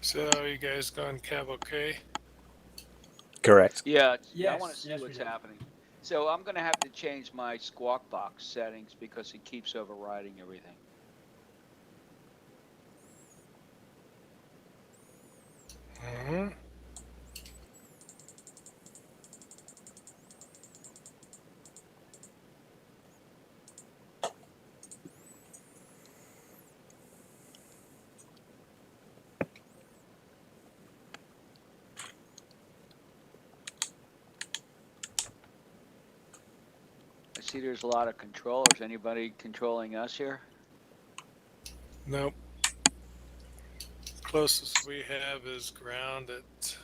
So you guys going cab okay? Correct. Yeah, I Yes, want to see yes, we what's do. happening. So I'm going to have to change my Squawk Box settings because it keeps overriding everything. Mm-hmm. I see there's a lot of controllers. Anybody controlling us here? Nope. Closest we have is ground at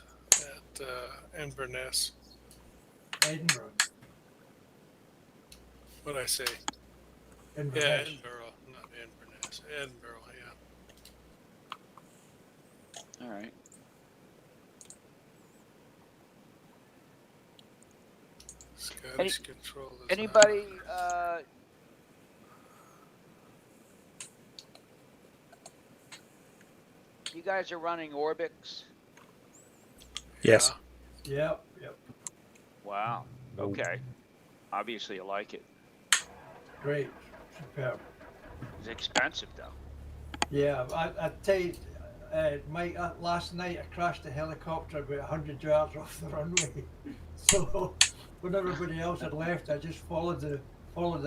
Inverness. Edinburgh. What'd I say? Inverness. Yeah, Edinburgh, not Inverness. Edinburgh, yeah. All right. Scottish control is Anybody? You guys are running Orbix? Yes. Yep, yep. Wow. Okay. Obviously, you like it. Great. Superb. It's expensive though. Yeah, I tell you, Mike, last night I crashed a helicopter about 100 yards off the runway. So when everybody else had left, I just followed the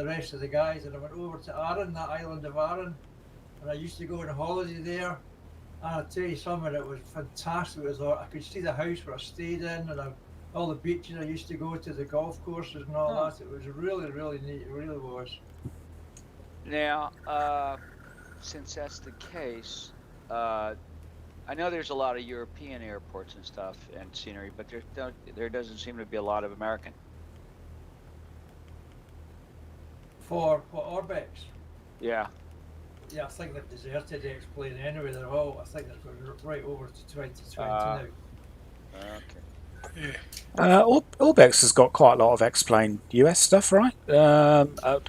rest of the guys, and I went over to Arran, that island of Arran, and I used to go on holiday there. And I'll tell you something, it was fantastic. It was, I could see the house where I stayed in, and all the beaches I used to go to, the golf courses and all that. It was really, really neat. It really was. Now, since that's the case, I know there's a lot of European airports and stuff and scenery, but there doesn't seem to be a lot of American. For Orbex? Yeah. Yeah, I think they've deserted the X-plane anyway. They're all, I think they're right over to 2020 now. Okay. Orbex has got quite a lot of X-plane US stuff, right?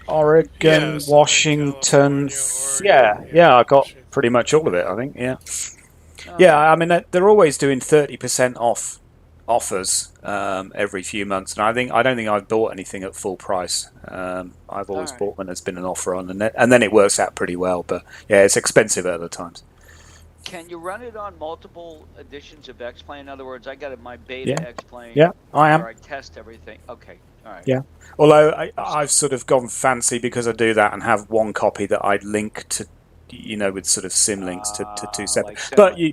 Oregon, Yeah, Washington. California, Yeah, I got Washington. pretty much all of it, I think. Yeah. Oh. Yeah, I mean they're always doing 30% off offers every few months, and I don't think I've bought anything at full price. I've always bought when there's been an offer on, and then it works out pretty well. But yeah, it's expensive at other times. Can you run it on multiple editions of X-Plane? In other words, I got my beta X-Plane. Yeah, I am. Where I test everything. Okay, all right. Yeah, although I've sort of gone fancy because I do that and have one copy that I link to, with sort of sim links to two separate. But you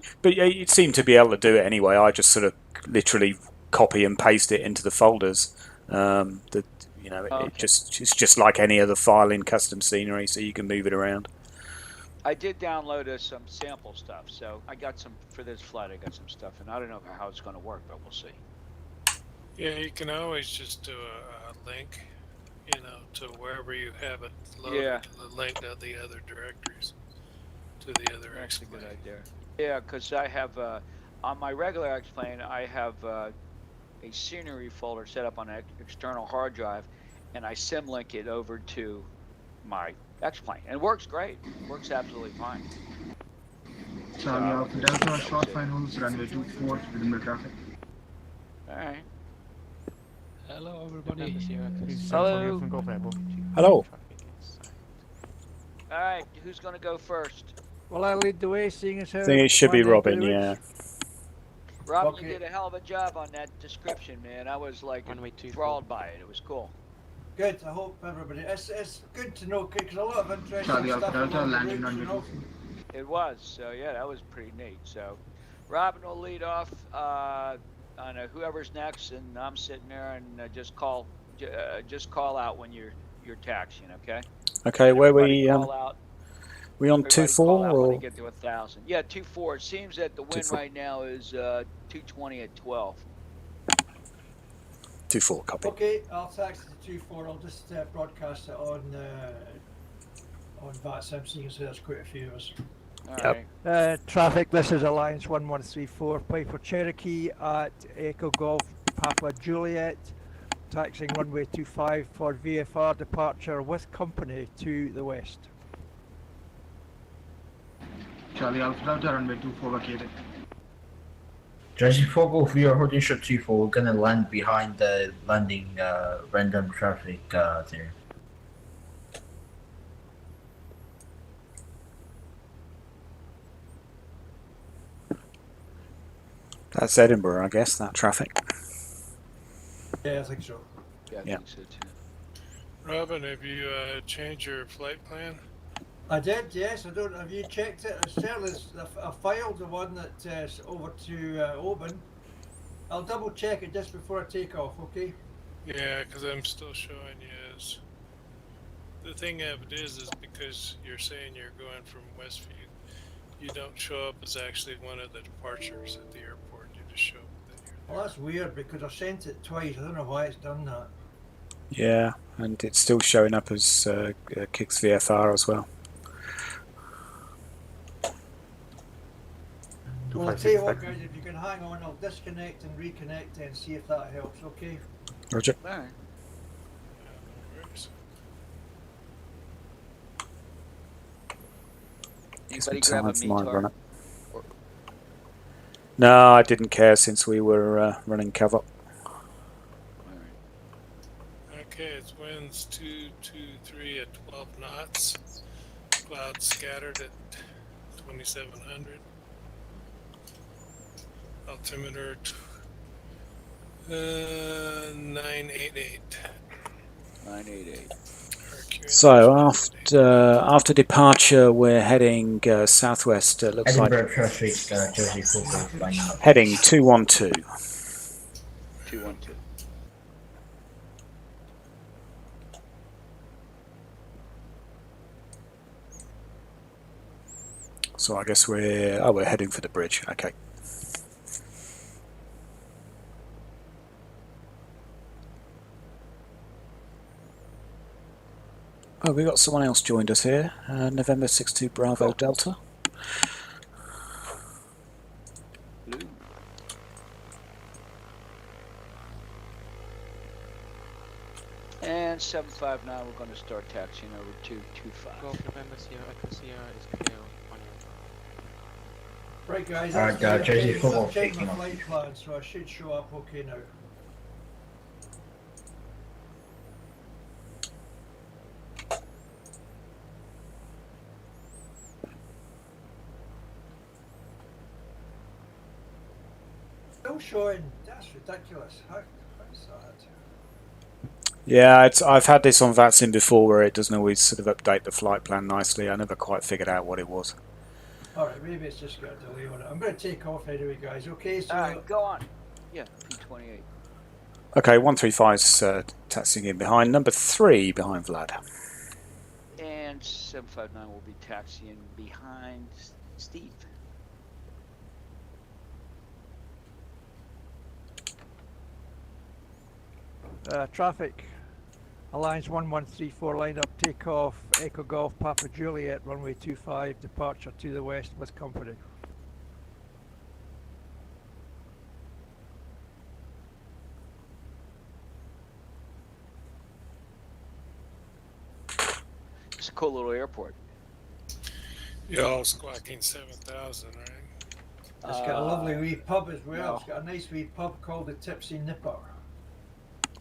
seem to be able to do it anyway. I just sort of literally copy and paste it into the folders. It's just like any other file in custom scenery, so you can move it around. I did download some sample stuff, so I got some for this flight. I got some stuff, and I don't know how it's going to work, but we'll see. Yeah, you can always just do a link, to wherever you have it loaded. Yeah. The link to the other directories, to the other That's a X-plane. good idea. Yeah, because I have on my regular X-plane, I have a scenery folder set up on an external hard drive, and I sim link it over to my X-plane, and it works great. It works absolutely fine. Charlie Alpha Delta, short finals, runway 24, minimal traffic. All right. Hello, everybody. Hello. Hello. All right, who's going to go first? Well, I'll lead the way, seeing as how... I think it should be Robin, yeah. Robin, you did a hell of a job on that description, man. I was like enthralled by it. It was cool. Good. I hope everybody. It's good to know because a lot of interesting Charlie stuff. Alpha Delta, along the landing route, runway 24. It was. So yeah, that was pretty neat. So, Robin will lead off on whoever's next, and I'm sitting there and just call out when you're taxiing. Okay. Okay, where we call out. We on 2-4 or? When you get to 1,000. Yeah, 2-4. It seems that the wind right now is 220 at 12. 2-4, copy. Okay, I'll taxi to 2-4. I'll just broadcast it on VATSIM, so you can see there's quite a few of us. All right. Traffic, this is Alliance 1134, Piper Cherokee at Echo Golf Papa Juliet, taxiing runway 25 for VFR departure with company to the west. Charlie Alpha Delta, runway 24 vacated. Jersey 4 Golf, we are holding short 2-4. We're gonna land behind the landing random traffic there. That's Edinburgh, I guess, that traffic. Yeah, I think so. Yeah, I Yeah. think so too. Robin, have you changed your flight plan? I did, yes. I don't. Have you checked it? I filed the one that's over to Oban. I'll double check it just before I take off. Okay. Yeah, because I'm still showing you as. The thing of it is because you're saying you're going from Westview, you don't show up as actually one of the departures at the airport. You just show up that you're there. Well, that's weird because I sent it twice. I don't know why it's done that. Yeah, and it's still showing up as Kicks VFR as well. Well, I'll tell you what, guys. If you can hang on, I'll disconnect and reconnect and see if that helps. Okay. Roger. All right. No worries. Anybody grab a METAR? No, I didn't care since we were running cover. Okay, it's winds 223 at 12 knots. Clouds scattered at 2700. Altimeter 988. 988. So after departure, we're heading southwest. Looks Edinburgh like traffic, Jersey 4 Golf line up. heading 212. 212. So I guess we're heading for the bridge. Okay. Oh, we got someone else joined us here. November 62 Bravo Delta. Blue. And 759, we're going to start taxiing over to 25. Golf November Sierra Echo Sierra is clear on your. Right, guys. Alright, I've Jersey changed football my taking off. flight plan, so I should show up okay now. Still showing. That's ridiculous. How is that? Yeah, I've had this on VATSIM before where it doesn't always sort of update the flight plan nicely. I never quite figured out what it was. Alright, maybe it's just got a delay on it. I'm going to take off anyway, guys. Okay, so. Alright, go on. Yeah, P28. Okay, 135's taxiing in behind. Number 3 behind Vlad. And 759 will be taxiing behind Steve. Traffic. Alliance 1134 lined up, takeoff, Echo Golf, Papa Juliet, runway 25, departure to the west with company. It's a cool little airport. Y'all squawking 7,000, right? It's got a lovely wee pub as well. no. It's got a nice wee pub called the Tipsy Nipper.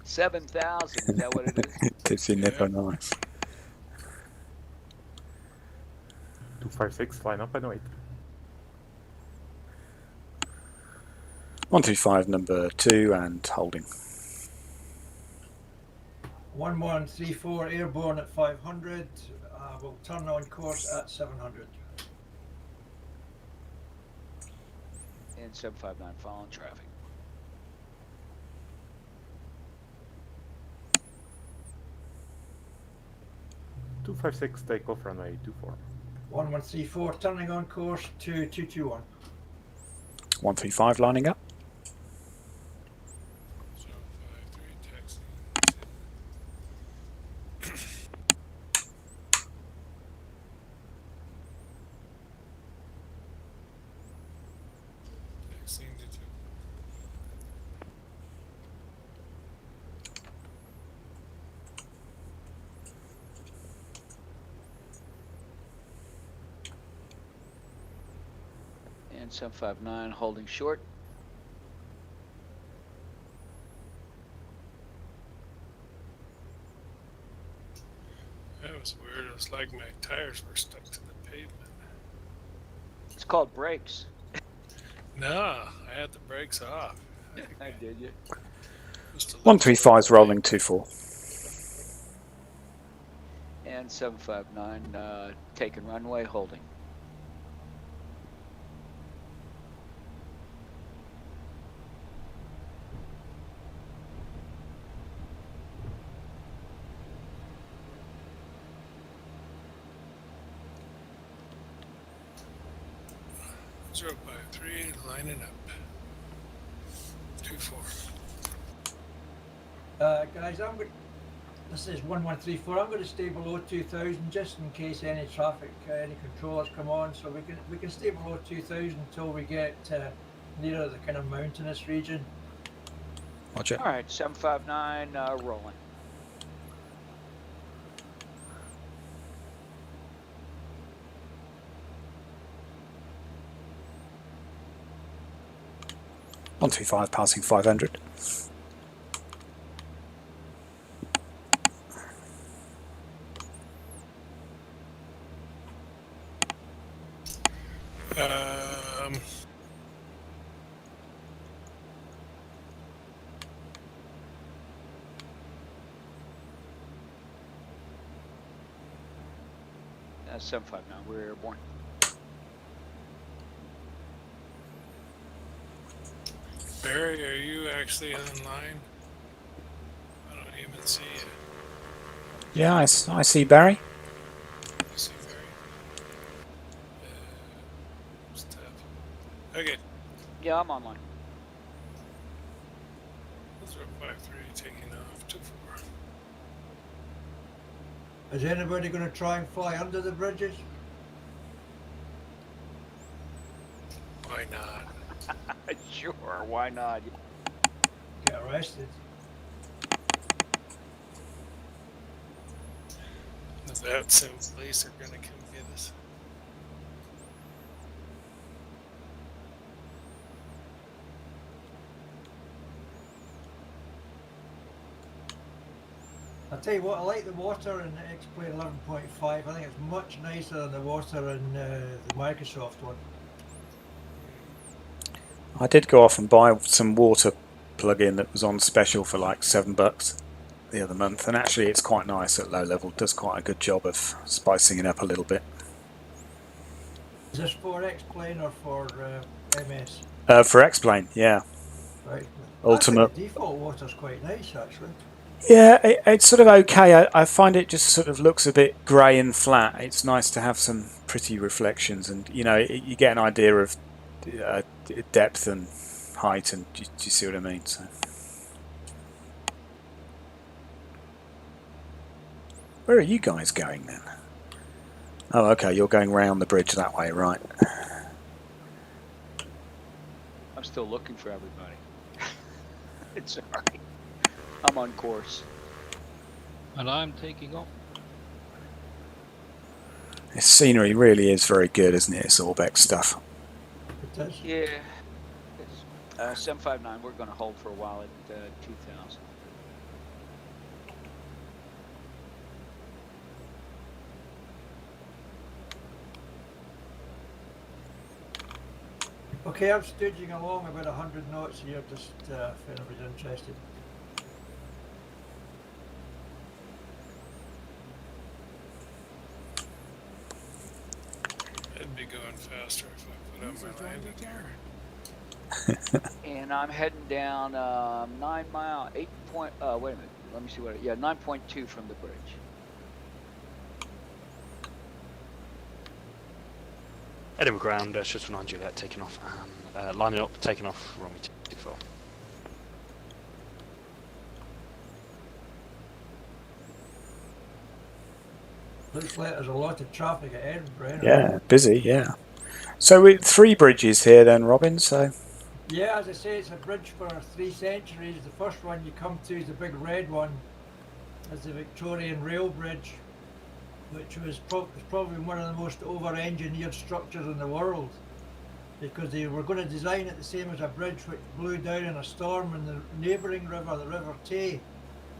7,000, is that what it is? Tipsy Nipper, nice. 256, line up and wait. 135 number 2 and holding. 1134 airborne at 500. We'll turn on course at 700. And 759 following traffic. Two 256, take off runway 24. 1134 turning on course to 221. 135 lining up. 753 taxi. Taxiing to 2. And 759 holding short. was weird. It was like my tires were stuck to the pavement. It's called brakes. No, I had the brakes off. I did you? Just a little 135 is slow. rolling 24. And 759 taking runway, holding. Zero by 3, lining up. 24. Guys, this is 1134. I'm going to stay below 2000 just in case any traffic, any controllers come on. So we can stay below 2000 until we get nearer the kind of mountainous region. Roger. All right, 759 rolling. One two five passing 500. That's 759. We're airborne. Barry, are you actually online? I don't even see you. Yeah, I see Barry. I see Barry. Step. Okay. Yeah, I'm online. 053 taking off 24. Is anybody going to try and fly under the bridges? Why not? Sure, why not? Get arrested. That some police are gonna come get us. I'll tell you what, I like the water in the X-Plane 11.5. I think it's much nicer than the water in the Microsoft one. I did go off and buy some water plug-in that was on special for like $7 the other month, and actually it's quite nice at low level. Does quite a good job of spicing it up a little bit. Is this for X-Plane or for MS? For X-Plane, yeah. Right. Ultimate. I think the default water's quite nice, actually. Yeah, it's sort of okay. I find it just sort of looks a bit grey and flat. It's nice to have some pretty reflections, and you know, you get an idea of depth and height, and do you see what I mean? So, where are you guys going then? Oh, okay, you're going round the bridge that way, right? I'm still looking for everybody. It's alright. I'm on course. And I'm taking off. This scenery really is very good, isn't it? It's Orbeck stuff. It does. Yeah. It's, 759, we're going to hold for a while at 2000. Okay, I'm staging along about 100 knots here, just if anybody's interested. I'd be going faster if I put up my landing gear. And I'm heading down 9 mile, 8 point, wait a minute, let me see what, yeah, 9.2 from the bridge. Edinburgh ground, just 9 Juliet taking off, and lining up, taking off, runway 24. Looks like there's a lot of traffic at Edinburgh. Yeah, busy, yeah. So with 3 bridges here then, Robin, so... Yeah, as I say, it's a bridge for 3 centuries. The first one you come to is the big red one. It's the Victorian Rail Bridge, which was probably one of the most over-engineered structures in the world, because they were going to design it the same as a bridge which blew down in a storm in the neighbouring river, the River Tay.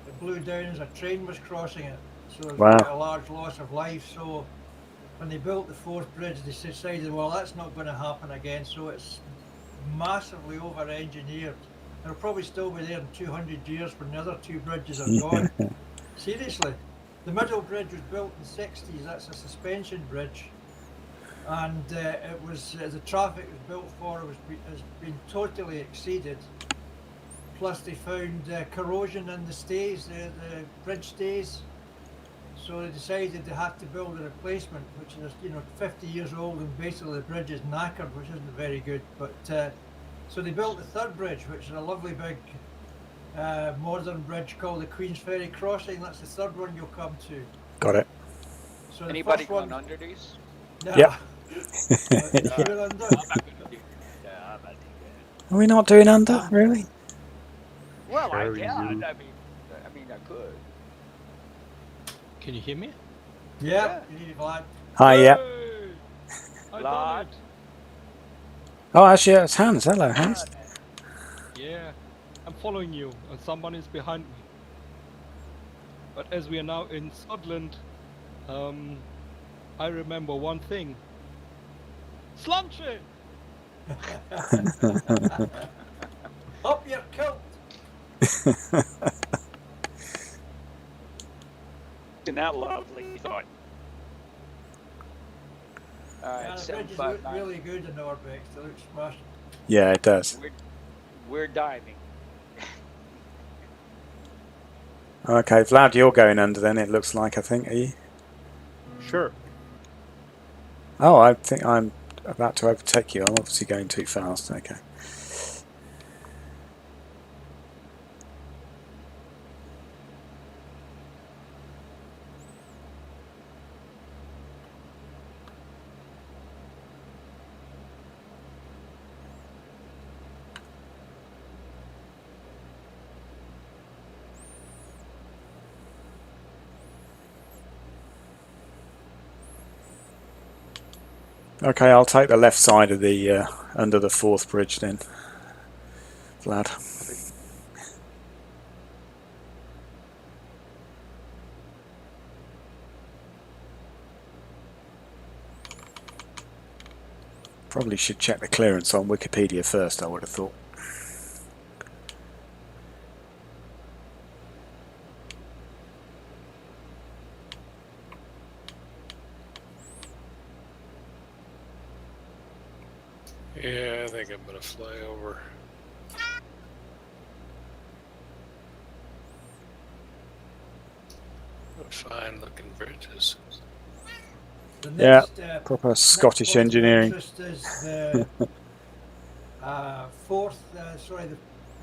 It blew down as a train was crossing it. so there's Wow. quite a large loss of life. So when they built the fourth bridge, they decided, well, that's not going to happen again. So it's massively over-engineered. It'll probably still be there in 200 years when the other two bridges are gone. Seriously, the middle bridge was built in the 60s. That's a suspension bridge, and it was the traffic it was built for has been totally exceeded. Plus, they found corrosion in the stays, the bridge stays. So they decided they had to build a replacement, which is 50 years old, and basically the bridge is knackered, which isn't very good. But so they built the third bridge, which is a lovely big modern bridge called the Queen's Ferry Crossing. That's the third one you'll come to. Got it. So Anybody the first going one, under these? yeah. Yep. You're under. I'm not gonna do that. I'm not doing that. Are we not doing under? Really? Well, I Sure can. you- I mean, I could. Can you hear me? Yeah, you need a Vlad. Hi, yeah. Hey! I Vlad? done it. Oh, actually, it's Hans. Hello, Hans. Yeah, I'm following you, and someone is behind me. But as we are now in Scotland, I remember one thing. Slanche! Up your kilt. Isn't that lovely? Thought. All Yeah, right, the bridge is 759. really good in Orbex. It looks smashing. Yeah, it does. We're diving. Okay, Vlad, you're going under then, it looks like, I think. Are you? Sure. Oh, I think I'm about to overtake you. I'm obviously going too fast. Okay. Okay, I'll take the left side of the under the fourth bridge then, Vlad. Probably should check the clearance on Wikipedia first, I would have thought. Yeah, I think I'm gonna fly over. Fine looking bridges. The Yeah, next, proper Scottish point of engineering. interest is the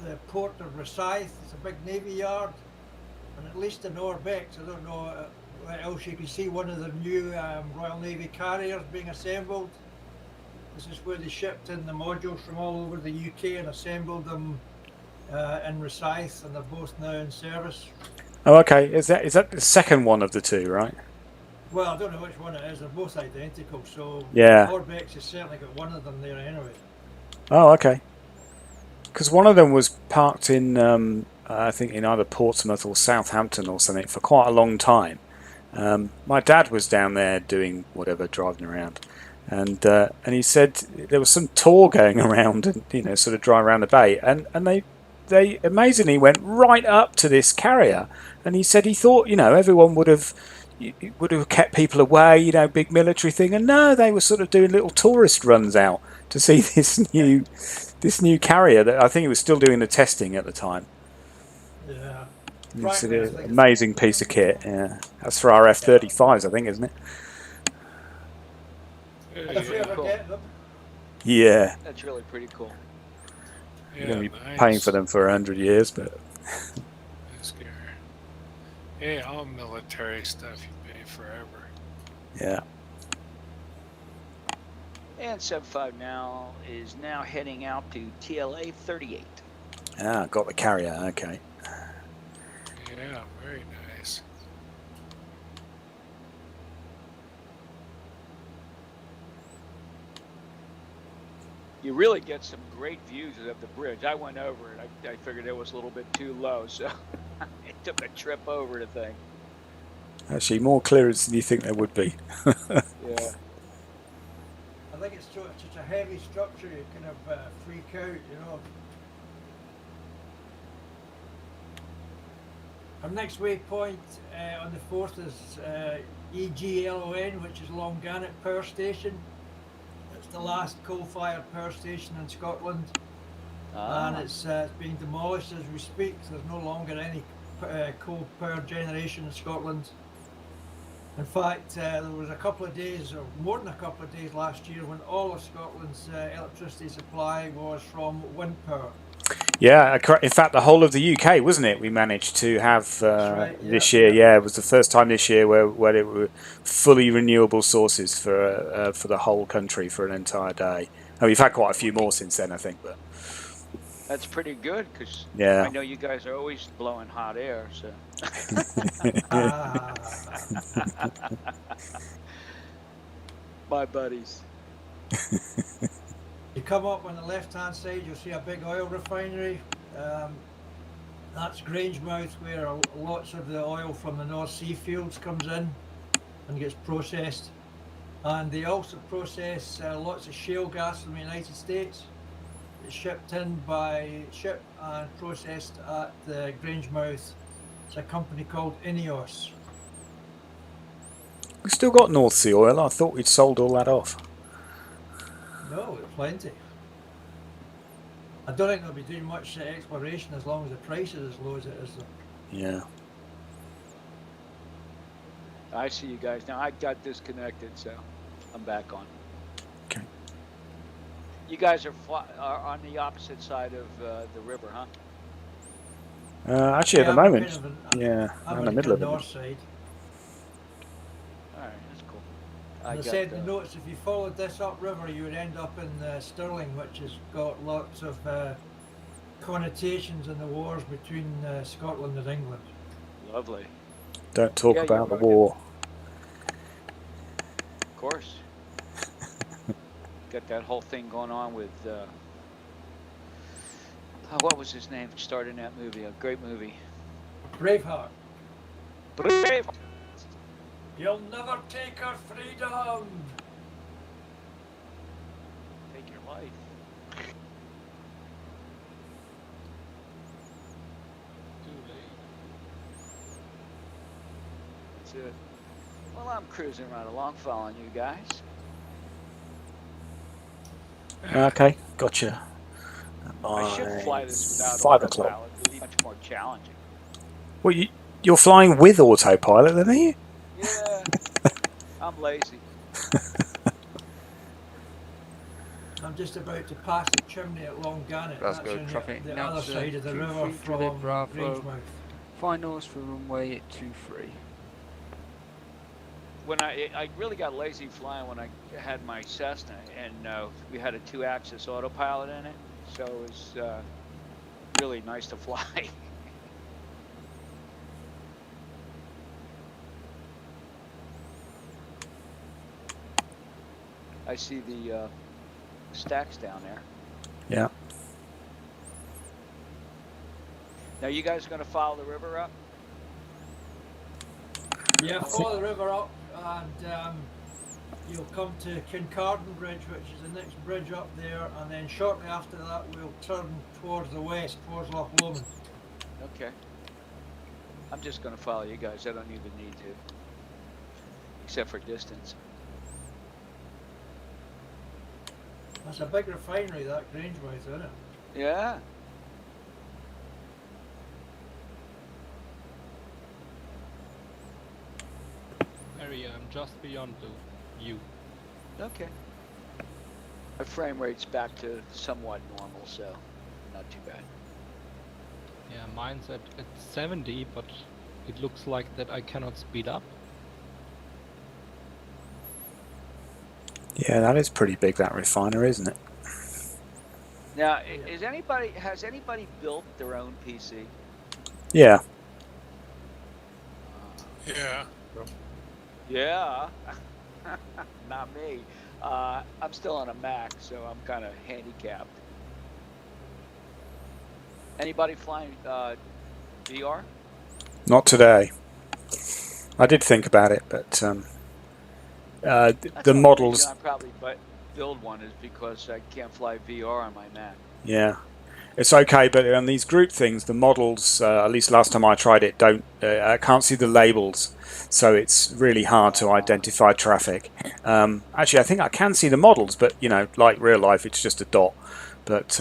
the port of Rosyth. It's a big navy yard, and at least in Orbex, I don't know where else you can see one of the new Royal Navy carriers being assembled. This is where they shipped in the modules from all over the UK and assembled them in Rosyth, and they're both now in service. Oh, okay. Is that the second one of the two, right? Well, I don't know which one it is. They're both identical, so Yeah. Orbex has certainly got one of them there anyway. Oh, okay. Because one of them was parked in, I think, in either Portsmouth or Southampton or something for quite a long time. My dad was down there doing whatever, driving around, and he said there was some tour going around, and sort of drive around the bay, and they amazingly went right up to this carrier, and he said he thought everyone would have kept people away, big military thing, and no, they were sort of doing little tourist runs out to see this new carrier that I think it was still doing the testing at the time. Yeah. It's an amazing piece of kit. Yeah, that's for our F-35s, I think, isn't it? If we ever get them. Yeah, That's really pretty cool. you're Yeah, going to be nice. paying for them for 100 years, but That's scary. Yeah, all military stuff you pay forever. yeah. And 75 now is now heading out to TLA 38. Ah, got the carrier. Okay. Yeah, very nice. You really get some great views of the bridge. I went over it. I figured it was a little bit too low, so I took a trip over the thing. Actually, more clearance than you think there would be. Yeah. I think it's such a heavy structure, you kind of freak out, you know. Our next waypoint on the 4th is EGLON, which is Longannet Power Station. It's the last coal-fired power station in Scotland, and it's being demolished as we speak. So there's no longer any coal power generation in Scotland. In fact, there was a couple of days, or more than a couple of days last year, when all of Scotland's electricity supply was from wind power. Yeah, in fact, the whole of the UK, wasn't it? We managed to have right, this year. Yeah, it was the first time this year where it were fully renewable sources for the whole country for an entire day. And we've had quite a few more since then, I think. But That's pretty good, because yeah, I know you guys are always blowing hot air, so. My buddies. You come up on the left-hand side, you'll see a big oil refinery. That's Grangemouth, where lots of the oil from the North Sea fields comes in and gets processed. And they also process lots of shale gas from the United States. It's shipped in by ship and processed at Grangemouth. It's a company called INEOS. we've still got North Sea oil. I thought we'd sold all that off. No, plenty. I don't think they'll be doing much exploration as long as the price is as low as it is. Yeah. I see you guys now. I got disconnected, so I'm back on. Okay. You guys are on the opposite side of the river, huh? Actually, at the moment, yeah, I'm in the middle of the it. north side. All right, that's cool. I said in the notes, if you followed this upriver, you would end up in Stirling, which has got lots of connotations in the wars between Scotland and England. Lovely. Don't talk about the war. Of course. Got that whole thing going on with what was his name? Starred in that movie, a great movie. Braveheart. Braveheart. You'll never take our freedom. Take your life. Too late. That's it. Well, I'm cruising right along, following you guys. Okay, gotcha. I should fly this without 5 o'clock. autopilot. It'd be much more challenging. Well, you're flying with autopilot, then, are you? Yeah, I'm lazy. I'm just about to pass the chimney at Longannet. Glasgow That's traffic. on the Now other side of the river from Grangemouth. Finals for runway 23. When I really got lazy flying when I had my Cessna, and we had a 2-axis autopilot in it, so it was really nice to fly. I see the stacks down there. Yeah. Now you guys are going to follow the river up? Yeah, follow the river up and you'll come to Kincardine Bridge, which is the next bridge up there, and then shortly after that we'll turn towards the west, towards Loch Lomond. Okay. I'm just going to follow you guys. I don't even need to, except for distance. That's a big refinery, that Grangemouth, isn't it? Yeah. Harry, I'm just beyond you. Okay. My frame rate's back to somewhat normal, so not too bad. Yeah, mine's at 70, but it looks like that I cannot speed up. Yeah, that is pretty big, that refinery, isn't it? Now, has anybody built their own PC? Yeah. Yeah. Yeah. Not me. I'm still on a Mac, so I'm kind of handicapped. Anybody flying VR? Not today. I did think about it, but That's the the only models. reason I probably build one is because I can't fly VR on my Mac. Yeah, it's okay, but on these group things, the models, at least last time I tried it, don't. I can't see the labels, so it's really hard to identify traffic. Actually, I think I can see the models, but you know, like real life, it's just a dot. But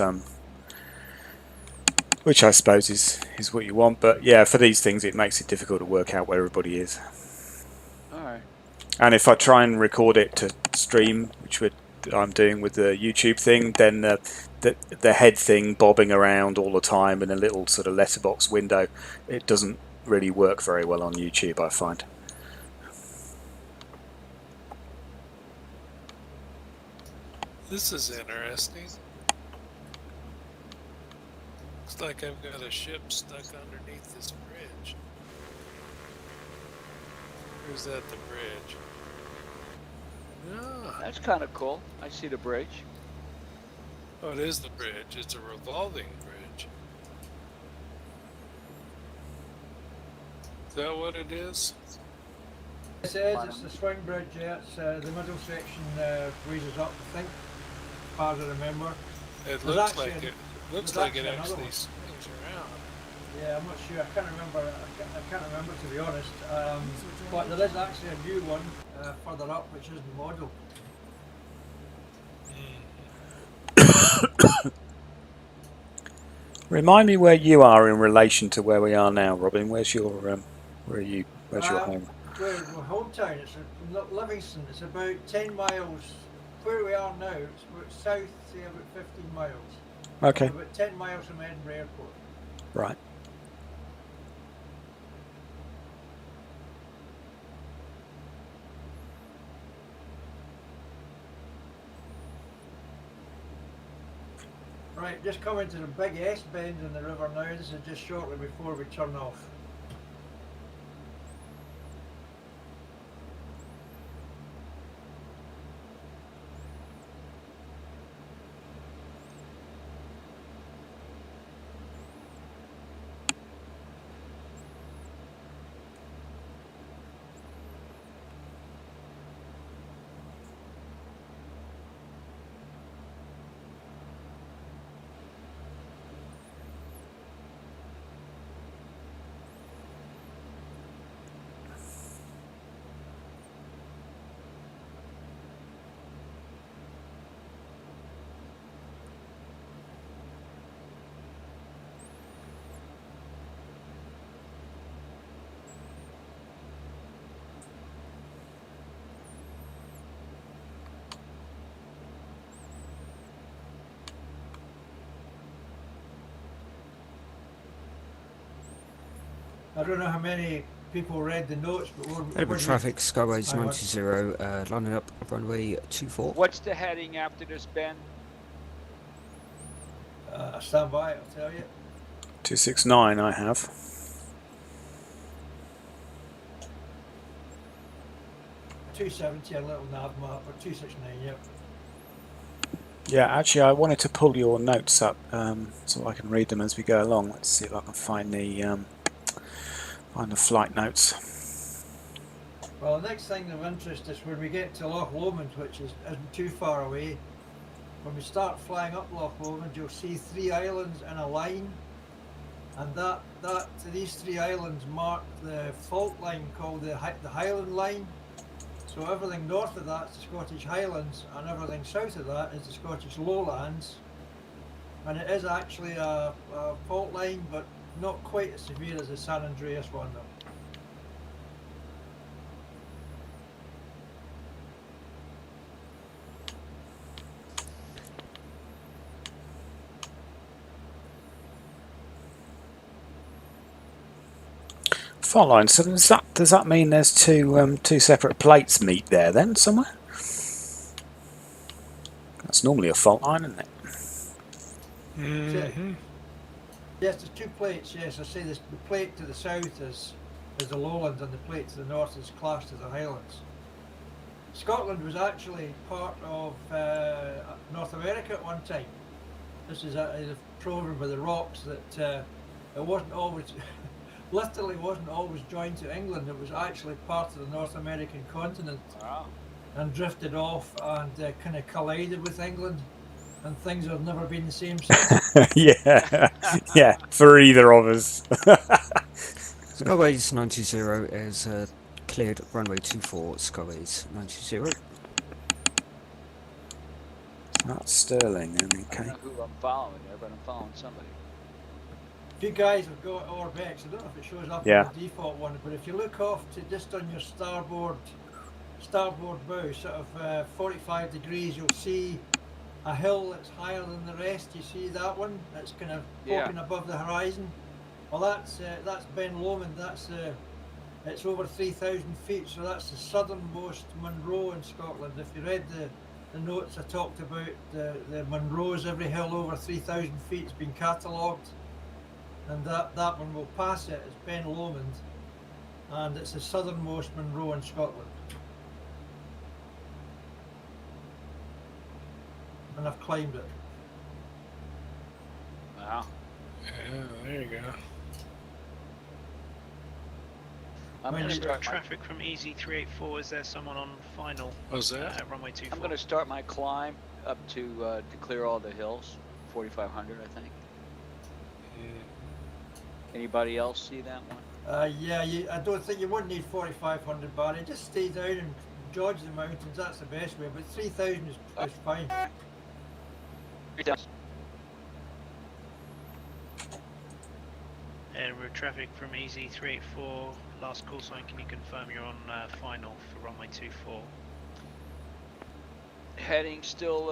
which I suppose is what you want. But yeah, for these things, it makes it difficult to work out where everybody is. All right. And if I try and record it to stream, which I'm doing with the YouTube thing, then the head thing bobbing around all the time in a little sort of letterbox window, it doesn't really work very well on YouTube, I find. This is interesting. Looks like I've got a ship stuck underneath this bridge. Or is that the bridge? No. That's kind of cool. I see the bridge. Oh, it is the bridge. It's a revolving bridge. Is that what it is? Yes, it is. It's the swing bridge. Yeah, it's the middle section raises up, I think, as far as I remember. It There's looks actually like it. Looks there's like it actually another actually one. swings around. Yeah, I'm not sure. I can't remember. I can't remember, to be honest. But there is actually a new one further up, which is the model. Remind me where you are in relation to where we are now, Robin. Where's your where are you? Where's your home? We're hometown. It's Livingston. It's about 10 miles. Where we are now, it's about south, say about 15 miles. Okay. So about 10 miles from Edinburgh Airport. Right. Right, just coming to the big S bend in the river now. This is just shortly before we turn off. I don't know how many people read the notes, but Edinburgh traffic, Skyways 90, lining up runway 24. What's the heading after this, Ben? Stand by, I'll tell you. 269 I have. .270, a little nav map, or 269, yep. Yeah, actually, I wanted to pull your notes up so I can read them as we go along. Let's see if I can find the flight notes. Well, the next thing of interest is when we get to Loch Lomond, which isn't too far away. When we start flying up Loch Lomond, you'll see 3 islands in a line, and these 3 islands mark the fault line called the Highland Line. So everything north of that is the Scottish Highlands, and everything south of that is the Scottish Lowlands. And it is actually a fault line, but not quite as severe as the San Andreas one, though. Fault line. So does that mean there's two separate plates meet there then somewhere? That's normally a fault line, isn't it? Mm-hmm. Yes, there's 2 plates. Yes, I say this. The plate to the south is the Lowlands, and the plate to the north is classed as the Highlands. Scotland was actually part of North America at one time. This is proven by the rocks that it wasn't always literally wasn't always joined to England. It was actually part of the North American continent Wow. and drifted off and kind of collided with England. And things have never been the same since. yeah, for either of us. Skyways 90 is cleared runway 24, Skyways 90. That's Sterling, then, I don't okay. know who I'm following there, but I'm following somebody. If you guys have got Orbex, I don't know if it shows up Yeah. on the default one, but if you look off to just on your starboard bow, sort of 45 degrees, you'll see a hill that's higher than the rest. You see that one? That's kind of poking above the horizon. Well, that's Ben Lomond. It's over 3,000 feet, so that's the southernmost Munro in Scotland. If you read the notes, I talked about the Munros. Every hill over 3,000 feet has been catalogued, and that one will pass it. It's Ben Lomond, and it's the southernmost Munro in Scotland. And I've climbed it. Wow. Yeah, there you go. I'm When going to you- start Traffic from EZ384. Is there someone on final What's that? runway 24? I'm going to start my climb up to clear all the hills. 4,500, I think. Anybody else see that one? Yeah, I don't think you wouldn't need 4,500 Barry. Just stay down and dodge the mountains. That's the best way. But 3,000 is fine. 3,000. Route traffic from EZ384. Last call sign. Can you confirm you're on final for runway 24? Heading still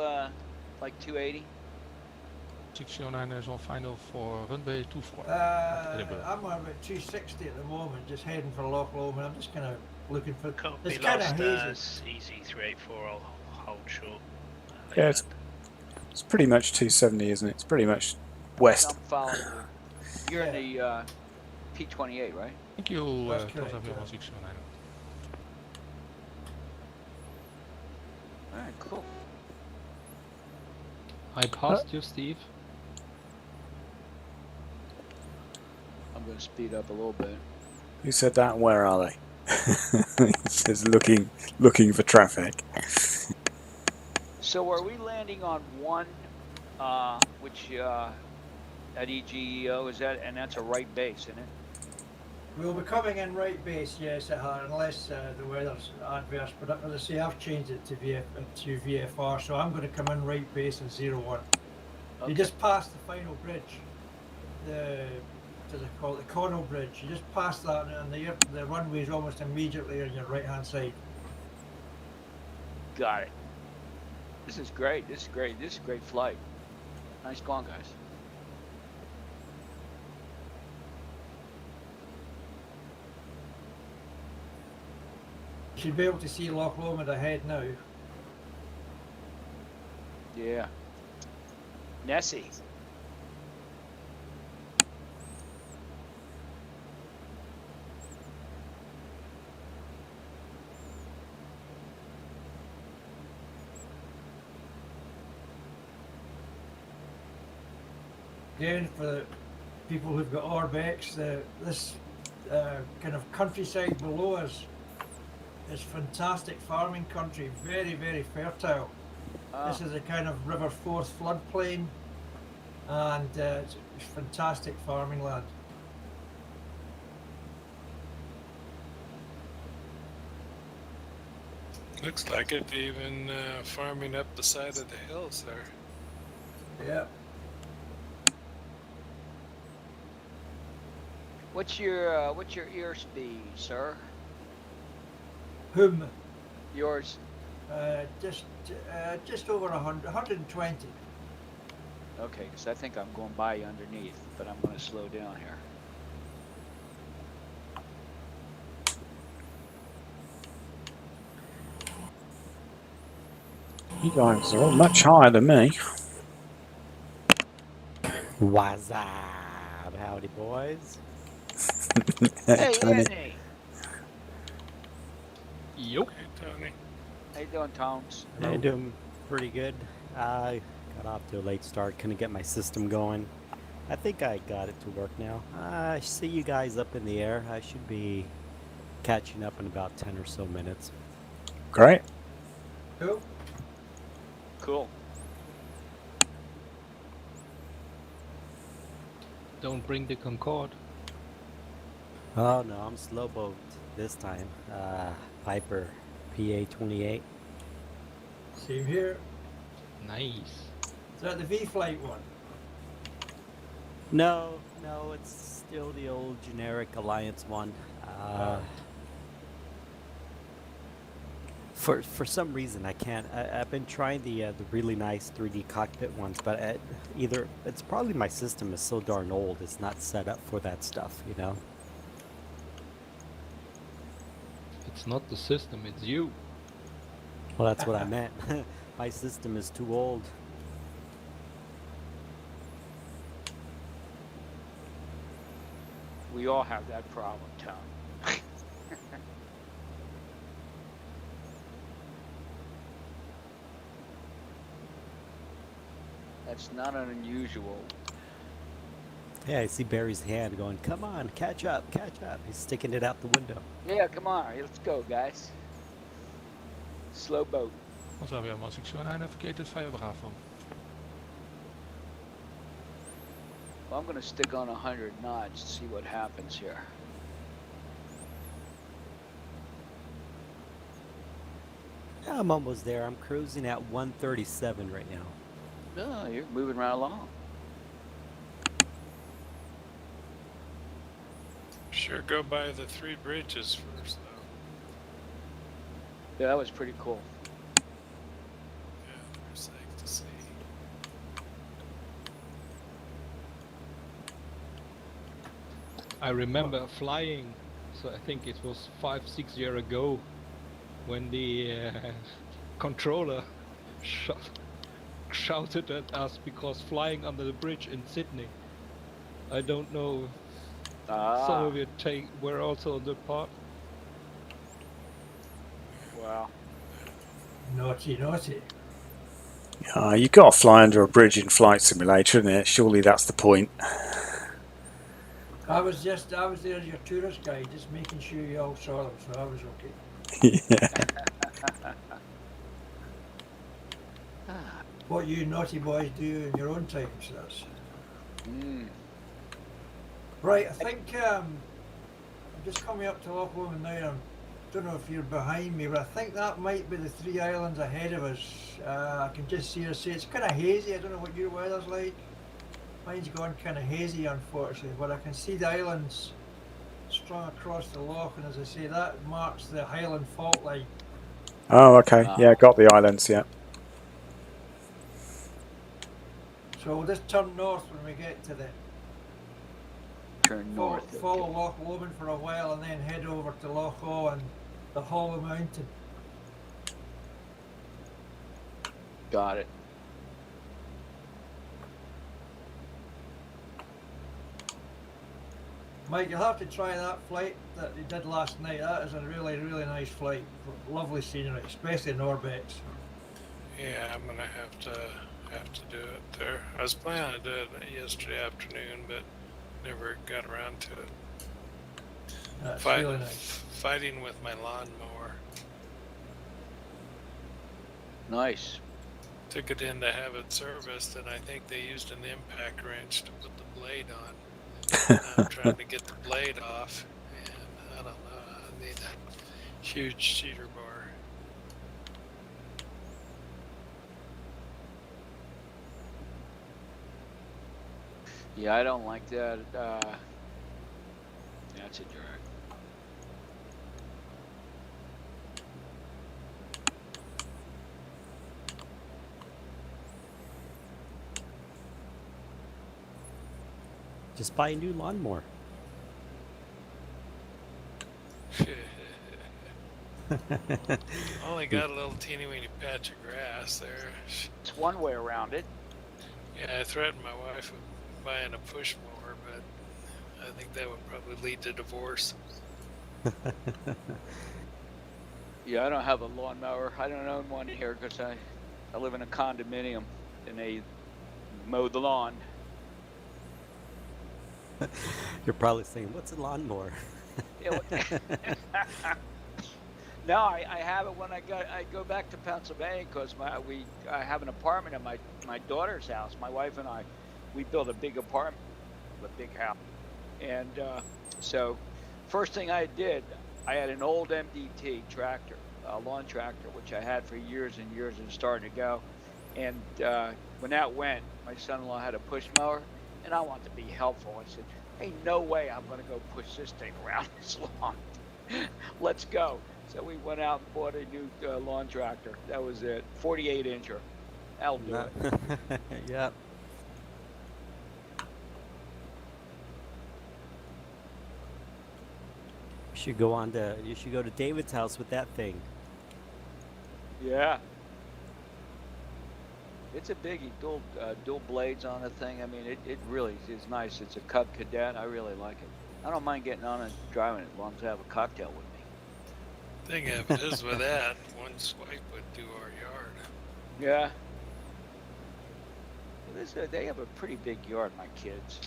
like 280. 609 is on final for runway 24. I'm on about 260 at the moment, just heading for Loch Lomond. I'm just kind of looking for. Copy, It's kind of last hazy. EZ384. I'll hold short. Yeah, it's pretty much 270, isn't it? It's pretty much west. I'm following you. You're in the P28, right? Thank you, That's correct, Delta yeah. 609. All right, cool. I passed you, Steve. I'm going to speed up a little bit. Who said that? Where are they? It says looking for traffic. So are we landing on one, which at EGEO is that, and that's a right base, isn't it? We'll be coming in right base, yes, unless the weather's adverse. But as I say, I've changed it to VFR, so I'm going to come in right base in 01. Okay. You just pass the final bridge, what do they call it, the Connell Bridge. You just pass that, and the runway is almost immediately on your right-hand side. Got it. This is great. This is great. This is a great flight. Nice going, guys. You should be able to see Loch Lomond ahead now. Yeah. Nessie. Again, for the people who've got Orbex, this kind of countryside below us is fantastic farming country, very, very fertile. This is a kind of River Forth floodplain, and it's fantastic farming land. Looks like it, even farming up the side of the hills there. Yeah. What's your airspeed, sir? Whom? Yours. Just over 100, 120. Okay, because I think I'm going by you underneath, but I'm going to slow down here. You guys are all much higher than me. What's up? Howdy, boys. Hey, Tony. Anthony. Yup. Hey, Tony. How you doing, Tones? I'm doing pretty good. I got off to a late start. Couldn't get my system going. I think I got it to work now. I see you guys up in the air. I should be catching up in about 10 or so minutes. Great. Cool. Cool. Don't bring the Concorde. Oh no, I'm slow boat this time. Piper PA-28. Same here. Nice. Is that the V-Flight one? No, it's still the old generic Alliance one. For some reason I can't. I've been trying the really nice 3D cockpit ones, but either it's probably my system is so darn old. It's not set up for that stuff, you know. It's not the system, it's you. Well, that's what I meant. My system is too old. We all have that problem, Tom. That's not unusual. Yeah, I see Barry's hand going, come on, catch up, catch up. He's sticking it out the window. Yeah, come on, let's go, guys. Slow boat. Wat zou weer als ik zo naar verkeerd het Fire Bravo. Well, I'm going to stick on 100 knots to see what happens here. Yeah, I'm almost there. I'm cruising at 137 right now. No, you're moving right along. Sure, go by the 3 bridges first, though. Yeah, that was pretty cool. Yeah, they're safe to see. I remember flying, so I think it was 5-6 years ago, when the controller shouted at us because flying under the bridge in Sydney. I don't know if some of you were also on the part. Wow. Naughty, naughty. You got to fly under a bridge in Flight Simulator, isn't it? Surely that's the point. I was there as your tourist guide, just making sure you all saw them, so I was okay. Yeah. What you naughty boys do in your own time, so that's... Right, I think I'm just coming up to Loch Lomond now. I don't know if you're behind me, but I think that might be the 3 islands ahead of us. I can just see it's kind of hazy. I don't know what your weather's like. Mine's gone kind of hazy, unfortunately, but I can see the islands strung across the loch, and as I say, that marks the Highland fault line. Oh, okay. Yeah, got the islands, yeah. So we'll just turn north when we get to the... Turn north. Follow Loch Lomond for a while and then head over to Loch O and the Hollow Mountain. Got it. Mike, you'll have to try that flight that you did last night. That is a really, really nice flight. Lovely scenery, especially Norbex. Yeah, I'm gonna have to do it there. I was planning to do it yesterday afternoon, but never got around to it. That's really nice. Fighting with my lawnmower. Nice. Took it in to have it serviced, and I think they used an impact wrench to put the blade on. I'm trying to get the blade off, and I don't know. I need a huge cheater bar. Yeah, I don't like that. That's a drag. Just buy a new lawnmower. Only got a little teeny weeny patch of grass there. It's one way around it. Yeah, I threatened my wife with buying a push mower, but I think that would probably lead to divorce. Yeah, I don't have a lawnmower. I don't own one here because I live in a condominium and they mow the lawn. You're probably saying, "What's a lawnmower?" No, I have it when I go back to Pennsylvania because I have an apartment at my daughter's house. My wife and I, we built a big apartment, a big house, and so first thing I did, I had an old MDT tractor, a lawn tractor, which I had for years and years and started to go, and when that went, my son-in-law had a push mower, and I wanted to be helpful. I said, "Hey, no way I'm going to go push this thing around this lawn. Let's go." So we went out and bought a new lawn tractor. That was it, 48-incher. That'll do it. Yep. You should go to David's house with that thing. Yeah. It's a biggie, dual blades on the thing. I mean, it really is nice. It's a Cub Cadet. I really like it. I don't mind getting on and driving it as long as I have a cocktail with me. Thing of it is with that, one swipe would do our yard. Yeah. Well, they have a pretty big yard, my kids.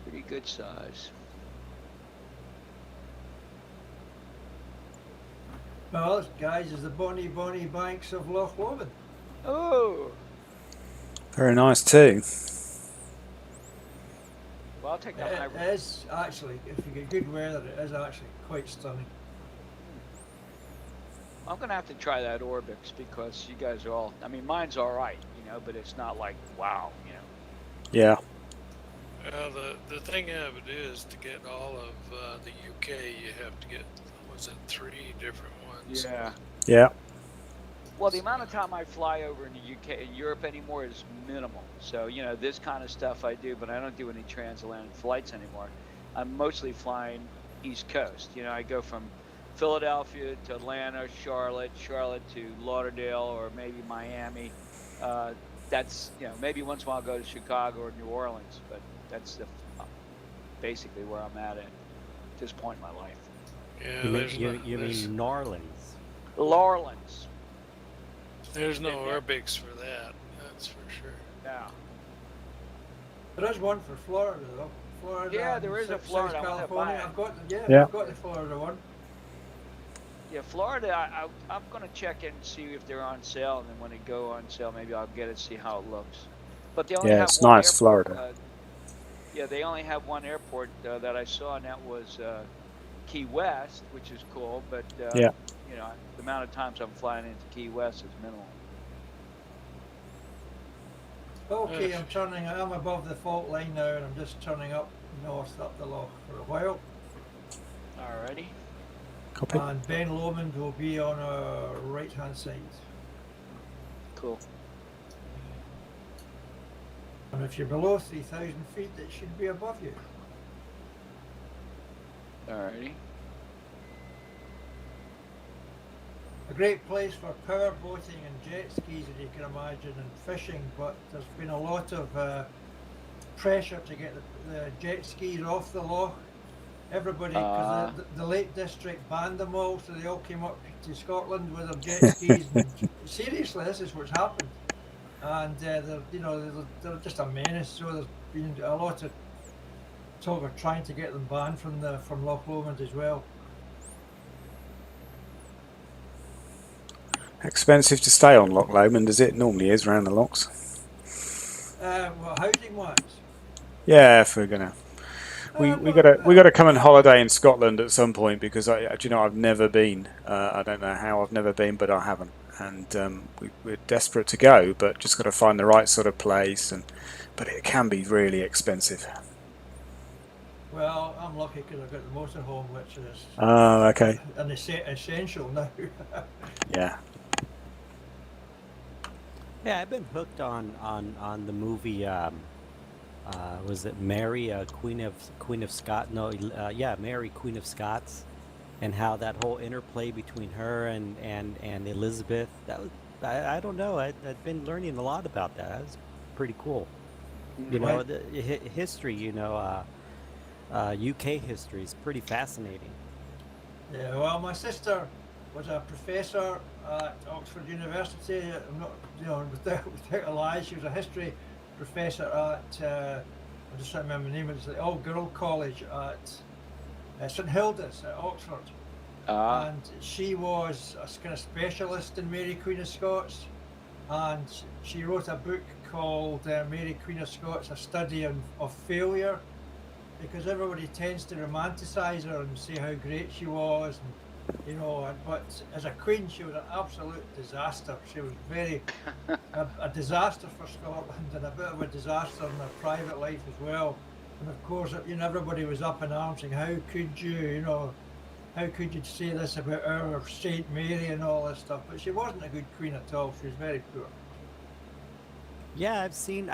Pretty good size. Well, this, guys, is the bonny banks of Loch Lomond. Oh. Very nice too. Well, I'll take that hybrid. It is actually, if you get good weather, it is actually quite stunning. I'm gonna have to try that Orbix because you guys are all. I mean, mine's all right, but it's not like wow, Yeah. Well, the thing of it is, to get all of the UK, you have to get, was it 3 different ones? Yeah. Yeah. Well, the amount of time I fly over in the UK and Europe anymore is minimal. So, this kind of stuff I do, but I don't do any transatlantic flights anymore. I'm mostly flying East Coast. I go from Philadelphia to Atlanta, Charlotte to Lauderdale, or maybe Miami. That's, maybe once in a while I'll go to Chicago or New Orleans, but that's basically where I'm at this point in my life. Yeah, You mean New Orleans? Orleans. There's no Orbix for that, that's for sure. Yeah. There is one for Florida, though. Florida. Yeah, there is a Florida. California. I've got the Florida one. Yeah, Florida. I'm gonna check in and see if they're on sale, and then when they go on sale, maybe I'll get it, see how it looks. But they only have it's one nice, airport, Florida. Yeah, they only have one airport that I saw, and that was Key West, which is cool. But yeah. The amount of times I'm flying into Key West is minimal. Okay, I'm above the fault line now, and I'm just turning up north up the loch for a while. Alrighty. Copy. And Ben Lomond will be on our right-hand side. Cool. And if you're below 3,000 feet, it should be above you. Alrighty. A great place for power boating and jet skis, as you can imagine, and fishing, but there's been a lot of pressure to get the jet skis off the loch. Everybody, because the Lake District banned them all, so they all came up to Scotland with their jet skis. And seriously, this is what's happened, and they're just a menace. So there's been a lot of talk of trying to get them banned from Loch Lomond as well. Expensive to stay on Loch Lomond as it normally is around the locks. Well, housing wise. Yeah, if we're gonna, we gotta come and holiday in Scotland at some point, because I've never been. I don't know how I've never been, but I haven't, and we're desperate to go, but just got to find the right sort of place, but it can be really expensive. Well, I'm lucky because I've got the motorhome, which is okay. an essential now. Yeah. Yeah, I've been hooked on the movie. Was it Mary, Queen of Scots? No, Mary, Queen of Scots, and how that whole interplay between her and Elizabeth. That was, I don't know. I've been learning a lot about that. That was pretty cool. The history. UK history is pretty fascinating. Yeah, well, my sister was a professor at Oxford University. I'm not, without a lie, she was a history professor at, I just don't remember the name, it's the all-girl college at St Hilda's at Oxford. And she was a kind of specialist in Mary Queen of Scots. And she wrote a book called Mary Queen of Scots, A Study of Failure, because everybody tends to romanticize her and say how great she was, and, but as a queen she was an absolute disaster. She was a disaster for Scotland and a bit of a disaster in her private life as well. And of course, everybody was up in arms saying, how could you say this about our Saint Mary and all this stuff? But she wasn't a good queen at all. She was very poor. Yeah, I've seen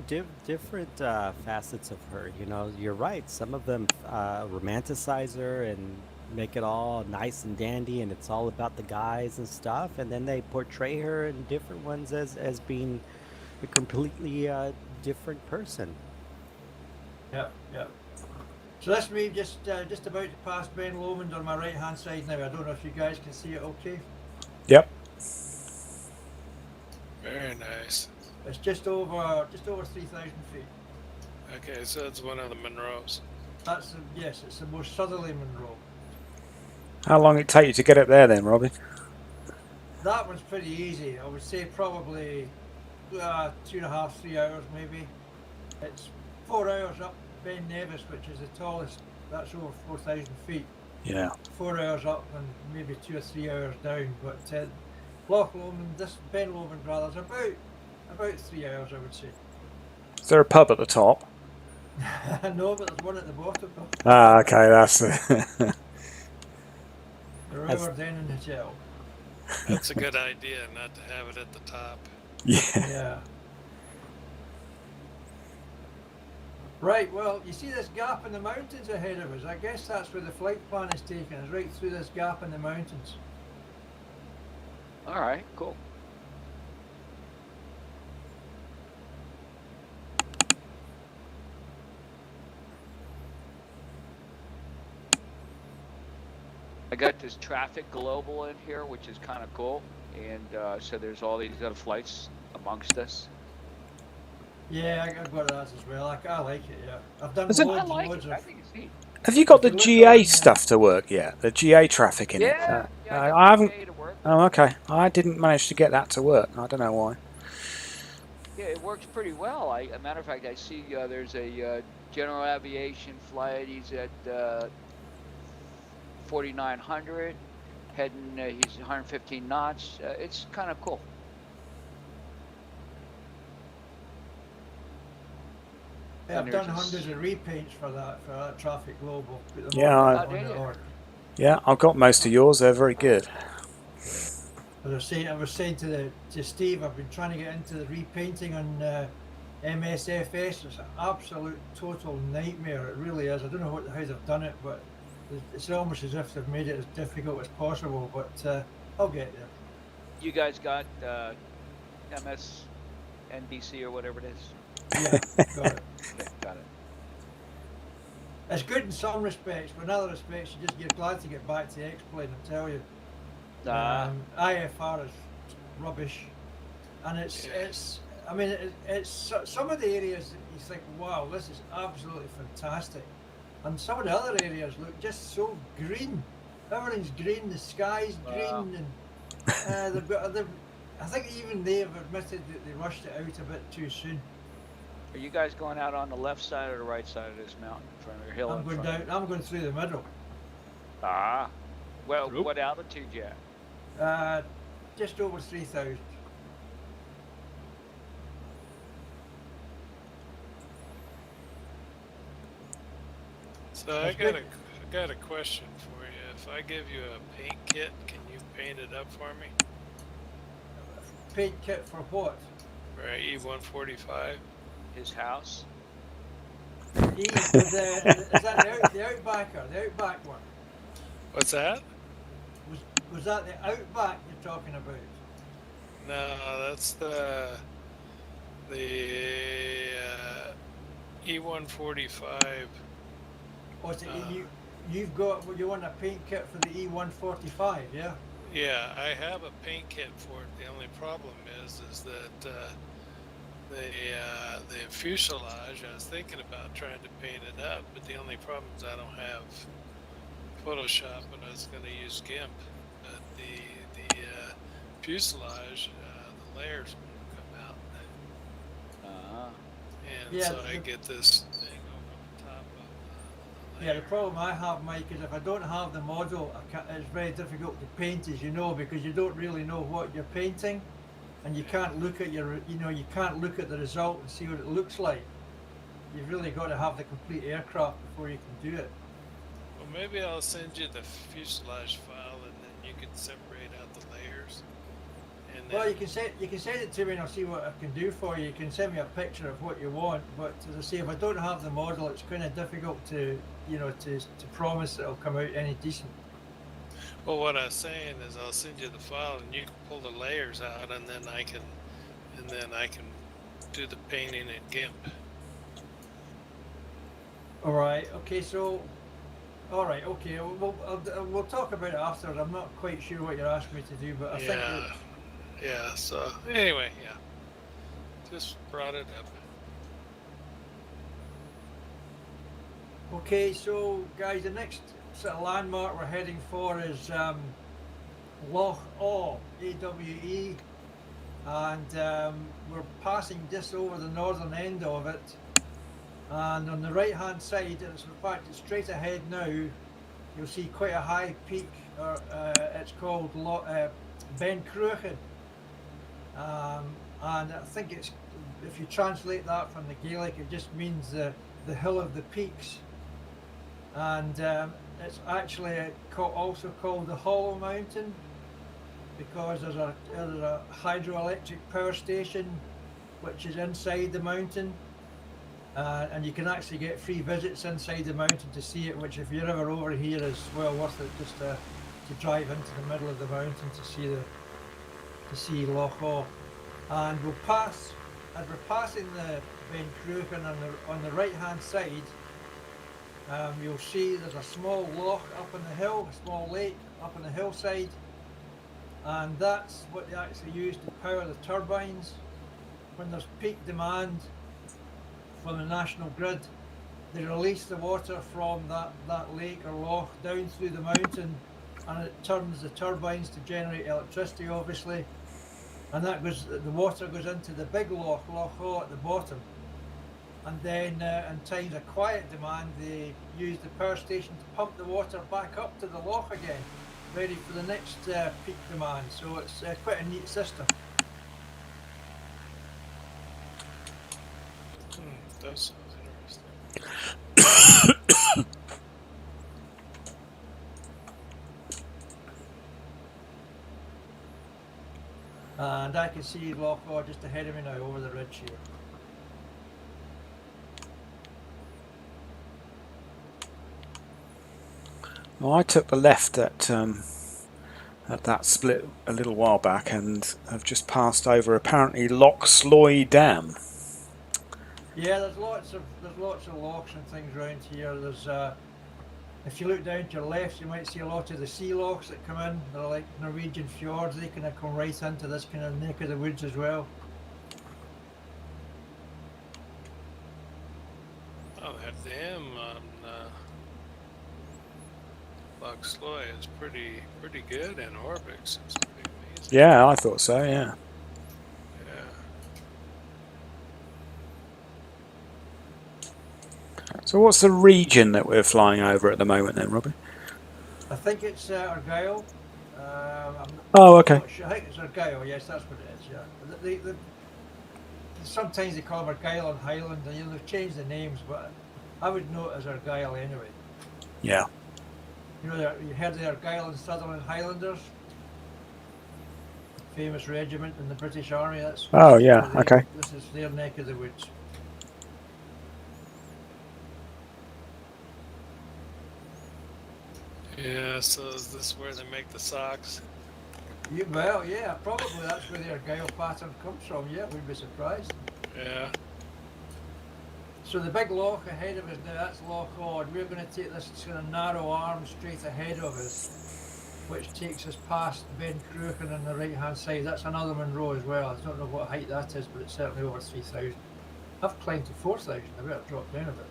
different facets of her. You're right. Some of them romanticize her and make it all nice and dandy, and it's all about the guys and stuff. And then they portray her in different ones as being a completely different person. Yeah. So that's me just about to pass Ben Lomond on my right hand side now. I don't know if you guys can see it okay. Yep. Very nice. It's just over 3,000 feet. Okay, so it's one of the Monroes. Yes, it's the most southerly Monroe. How long it take you to get up there then, Robin? That one's pretty easy. I would say probably 2.5, 3 hours maybe. It's 4 hours up Ben Nevis, which is the tallest. That's over 4,000 feet. Yeah. 4 hours up and maybe 2 or 3 hours down. But Loch Lomond, Ben Lomond rather, is about 3 hours, I would say. Is there a pub at the top? No, but there's one at the bottom. Ah, okay, that's it. The River Denon Hotel. That's a good idea, not to have it at the top. Yeah. Right, well, you see this gap in the mountains ahead of us. I guess that's where the flight plan is taking us, right through this gap in the mountains. All right, cool. I got this traffic global in here, which is kind of cool. And so there's all these other flights amongst us. Yeah, I've got that as well. I like it, yeah. I've done Is it- loads I and like loads it. of... I think it's neat. Have you got If the you look GA on, stuff to work yet? The GA traffic in it? Yeah, I haven't. GA to work. Oh, okay. I didn't manage to get that to work. I don't know why. Yeah, it works pretty well. A matter of fact, I see there's a general aviation flight. He's at 4,900, heading. He's 115 knots. It's kind of cool. Yeah, I've done hundreds of repaints for that traffic global. Put them Yeah, on the order. Yeah, I've got most of yours. They're very good. As I was saying to Steve, I've been trying to get into the repainting on MSFS. It's an absolute total nightmare. It really is. I don't know how they've done it, but it's almost as if they've made it as difficult as possible. But I'll get there. You guys got MSNBC or whatever it is? Yeah, got it. Okay, got it. It's good in some respects, but in other respects, you're glad to get back to the X-plane, I tell you. IFR is rubbish, and it's some of the areas you think, wow, this is absolutely fantastic, and some of the other areas look just so green. Everything's green, the sky's green, and I think even they have admitted that they rushed it out a bit too soon. Are you guys going out on the left side or the right side of this mountain from your hill? I'm going down. I'm going through the middle. Well, what altitude you at? Just over 3,000. So I got a question for you. If I give you a paint kit, can you paint it up for me? Paint kit for what? For E145. His house. Is that the Outbacker, the Outback one? What's that? Was that the Outback you're talking about? No, that's the E145. Oh, it's the you've got you want a paint kit for the E145, yeah? Yeah, I have a paint kit for it. The only problem is that the fuselage, I was thinking about trying to paint it up, but the only problem is I don't have Photoshop, and I was going to use GIMP. But the fuselage, the layers won't come out, and Yeah, so I get this thing over the top of the Yeah, the problem I have, Mike, is if I don't have the model, it's very difficult to paint, as you know, because you don't really know what you're painting, and you can't look at you can't look at the result and see what it looks like. You've really got to have the complete aircraft before you can do it. Well, maybe I'll send you the fuselage file, and then you can separate out the layers. And then, Well, you can send it to me, and I'll see what I can do for you. You can send me a picture of what you want, but as I say, if I don't have the model, it's kind of difficult to to promise that it'll come out any decent. well, what I was saying is I'll send you the file, and you can pull the layers out, and then I can do the painting in GIMP. All right. Okay. So, all right. Okay. We'll talk about it after. I'm not quite sure what you're asking me to do, but I think. Yeah. So anyway, yeah, just brought it up. Okay, so guys, the next sort of landmark we're heading for is Loch Awe, AWE, and we're passing just over the northern end of it. And on the right hand side, in fact it's straight ahead now, you'll see quite a high peak, it's called Ben Cruachan. And I think it's, if you translate that from the Gaelic, it just means the hill of the peaks. And it's actually also called the Hollow Mountain, because there's a hydroelectric power station which is inside the mountain, and you can actually get free visits inside the mountain to see it, which if you're ever over here is well worth it, just to drive into the middle of the mountain to see Loch Awe. And we'll pass, as we're passing the Ben Cruachan on the right hand side, you'll see there's a small loch up on the hill, a small lake up on the hillside, and that's what they actually use to power the turbines. When there's peak demand from the national grid, they release the water from that lake or loch down through the mountain, and it turns the turbines to generate electricity, obviously, and the water goes into the big loch, Loch Awe, at the bottom. And then in times of quiet demand, they use the power station to pump the water back up to the loch again, ready for the next peak demand. So it's quite a neat system. That sounds interesting. And I can see Loch Awe just ahead of me now over the ridge here. Well, I took the left at that split a little while back, and have just passed over apparently Loch Sloy Dam. Yeah, there's lots of lochs and things around here. There's if you look down to your left, you might see a lot of the sea lochs that come in. They're like Norwegian fjords. They kind of come right into this kind of neck of the woods as well. Oh, that dam on Loch Sloy is pretty good, and Orbix is pretty amazing. Yeah, I thought so. Yeah. So what's the region that we're flying over at the moment then, Robbie? I think it's Argyll. Oh, okay. Sure. I think it's Argyll. Yes, that's what it is. Yeah. Sometimes they call them Argyll and Highland, and they've changed the names, but I would know it as Argyll anyway. Yeah. You know, you heard of the Argyll and Sutherland Highlanders, famous regiment in the British Army. Oh yeah. Okay. This is their neck of the woods. Yeah, so is this where they make the socks? Well, yeah, probably that's where the Argyll pattern comes from. Yeah, we'd be surprised. Yeah. So the big lock ahead of us now, that's lock on. We're going to take this kind of narrow arm straight ahead of us, which takes us past Ben Cruachan on the right hand side. That's another Monroe as well. I don't know what height that is, but it's certainly over 3,000. I've climbed to 4,000. I better drop down a bit.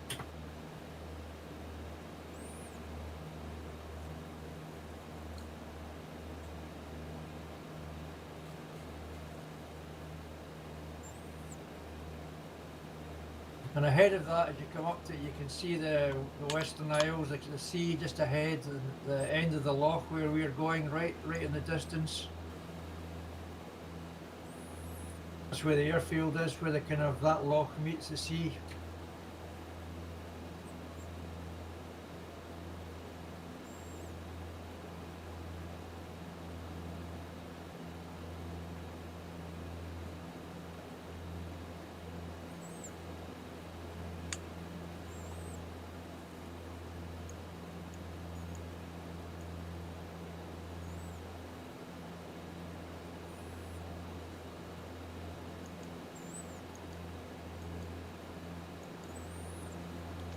And ahead of that, as you come up to it, you can see the Western Isles, like the sea just ahead, and the end of the loch where we're going, right in the distance. That's where the airfield is, where the kind of that loch meets the sea.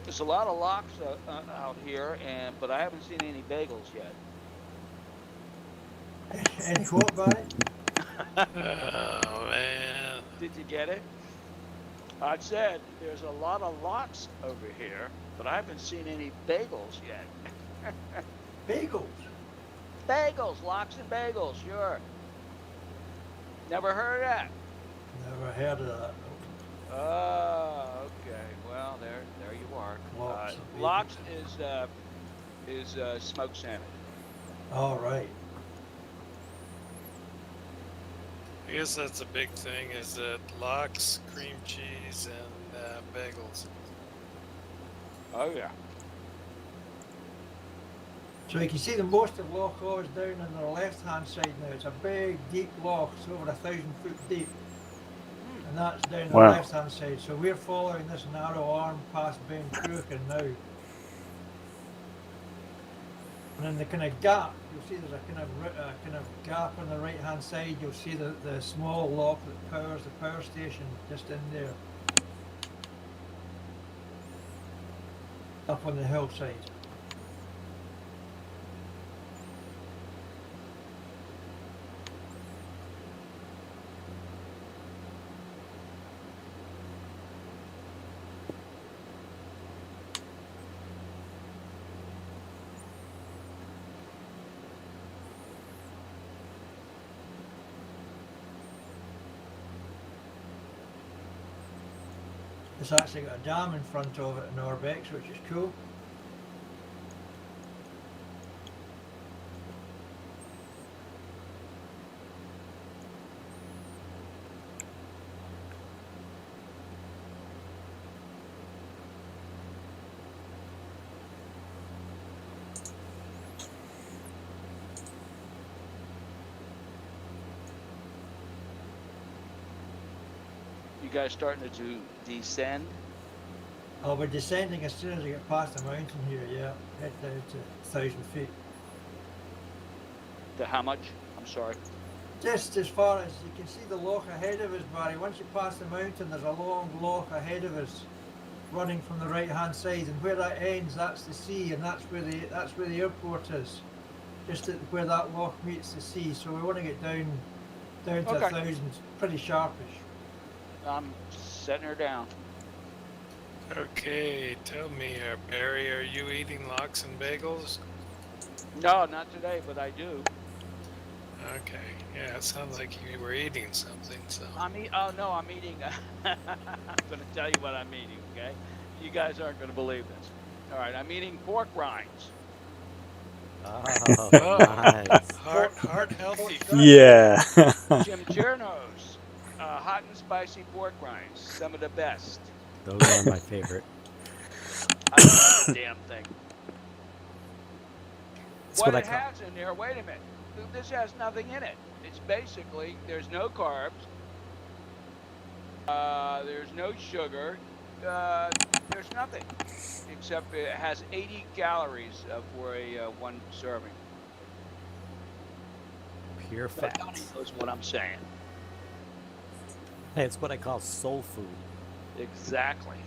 There's a lot of locks out here, but I haven't seen any bagels yet. Any what, Barry? Oh man. Did you get it? I said there's a lot of locks over here, but I haven't seen any bagels yet. Bagels? Bagels, locks and bagels, sure. Never heard of that. Never heard of that. Oh, okay. Well, there you are. Locks is smoked salmon. All right. I guess that's a big thing, is that lox, cream cheese, and bagels. Oh yeah. So you can see the most of Loch Awe is down on the left-hand side now. It's a big, deep loch. It's over 1,000 foot deep. And that's down the left-hand side. So we're following this narrow arm past Ben Cruachan now. And in the kind of gap, you'll see there's a kind of gap on the right-hand side. You'll see the small loch that powers the power station just in there. Up on the hillside. It's actually got a dam in front of it in Orbex, which is cool. You guys starting to descend? Oh, we're descending as soon as we get past the mountain here, yeah. Head down to 1,000 feet. To how much? I'm sorry. Just as far as you can see the loch ahead of us, Barry. Once you pass the mountain, there's a long loch ahead of us, running from the right-hand side, and where that ends, that's the sea, and that's where the airport is, just at where that loch meets the sea. So we want to get down to 1,000, pretty sharpish. I'm setting her down. Okay, tell me, Barry, are you eating lox and bagels? No, not today, but I do. Okay, yeah, it sounds like you were eating something, so. I'm eating. I'm going to tell you what I'm eating, okay? You guys aren't going to believe this. All right, I'm eating pork rinds. Oh, nice. Heart healthy. Yeah. Jim Cherno's hot and spicy pork rinds, some of the best. Those are my favorite. I love the damn thing. What it has in there, wait a minute. This has nothing in it. It's basically, there's no carbs. There's no sugar. There's nothing. Except it has 80 calories for a one serving. Pure fat. Tony knows what I'm saying. Hey, it's what I call soul food. Exactly.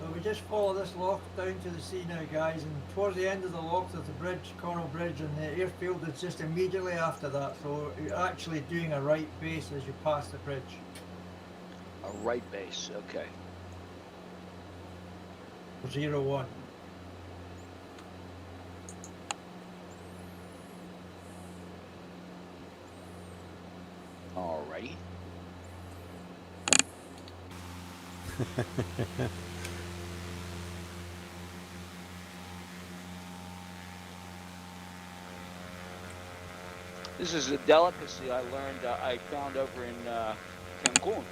So we just follow this loch down to the sea now, guys, and towards the end of the loch there's the bridge, Cornwall Bridge, and the airfield is just immediately after that, so you're actually doing a right base as you pass the bridge. A right base, okay. 01. Alrighty. This is a delicacy I learned, I found over in Cancun.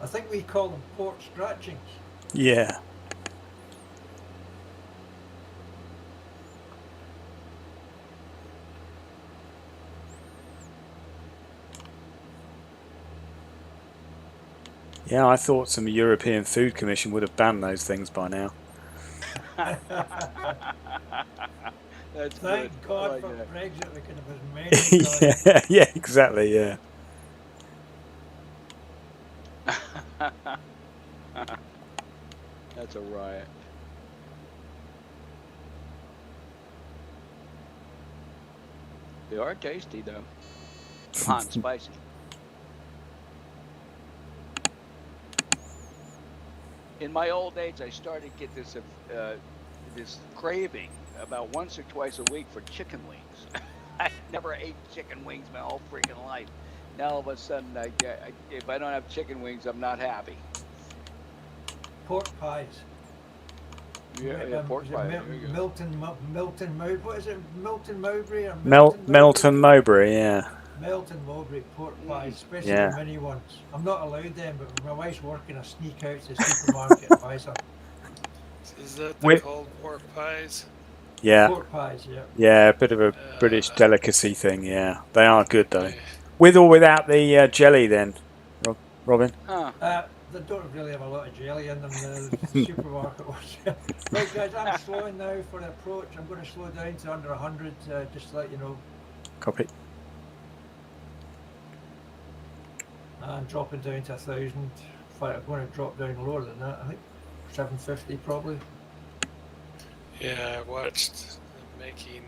I think we call them port scratchings. Yeah. Yeah, I thought some European Food Commission would have banned those things by now. That's Thank good. God I like for that. Brexit, we could have as many Yeah, yeah, exactly, yeah. That's a riot. They are tasty though. Hot and spicy. In my old age, I started to get this this craving about once or twice a week for chicken wings. I never ate chicken wings my whole freaking life. Now all of a sudden, if I don't have chicken wings, I'm not happy. pork pies. Yeah, pork pie. There you go. Milton Mowbray. What is it? Milton Mowbray or Melton Mowbray, yeah. Melton Mowbray pork pies, especially Yeah. the mini ones. I'm not allowed them, but my wife's working. I sneak out to the supermarket and buy some. Is that the With- cold pork pies? Yeah. Pork pies, yeah. Yeah, a bit of a British delicacy thing, yeah. They are good, though. With or without the jelly, then, Robin? They don't really have a lot of jelly in them, the supermarket ones. Right, guys, I'm slowing now for the approach. I'm going to slow down to under 100, just to let you know. Copy. And dropping down to 1,000. In fact, I'm going to drop down lower than that, I think. 750 probably. Yeah, I watched them making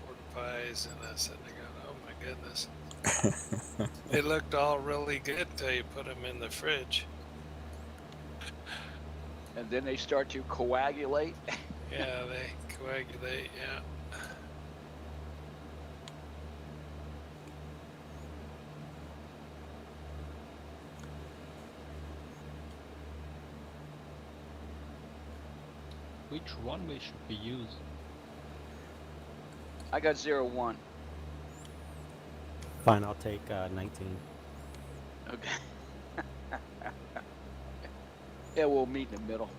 pork pies, and I said, oh my goodness. They looked all really good till you put them in the fridge. And then they start to coagulate. Yeah, they coagulate, yeah. Which runway should we use? I got 01. Fine, I'll take 19. Okay. Yeah, we'll meet in the middle.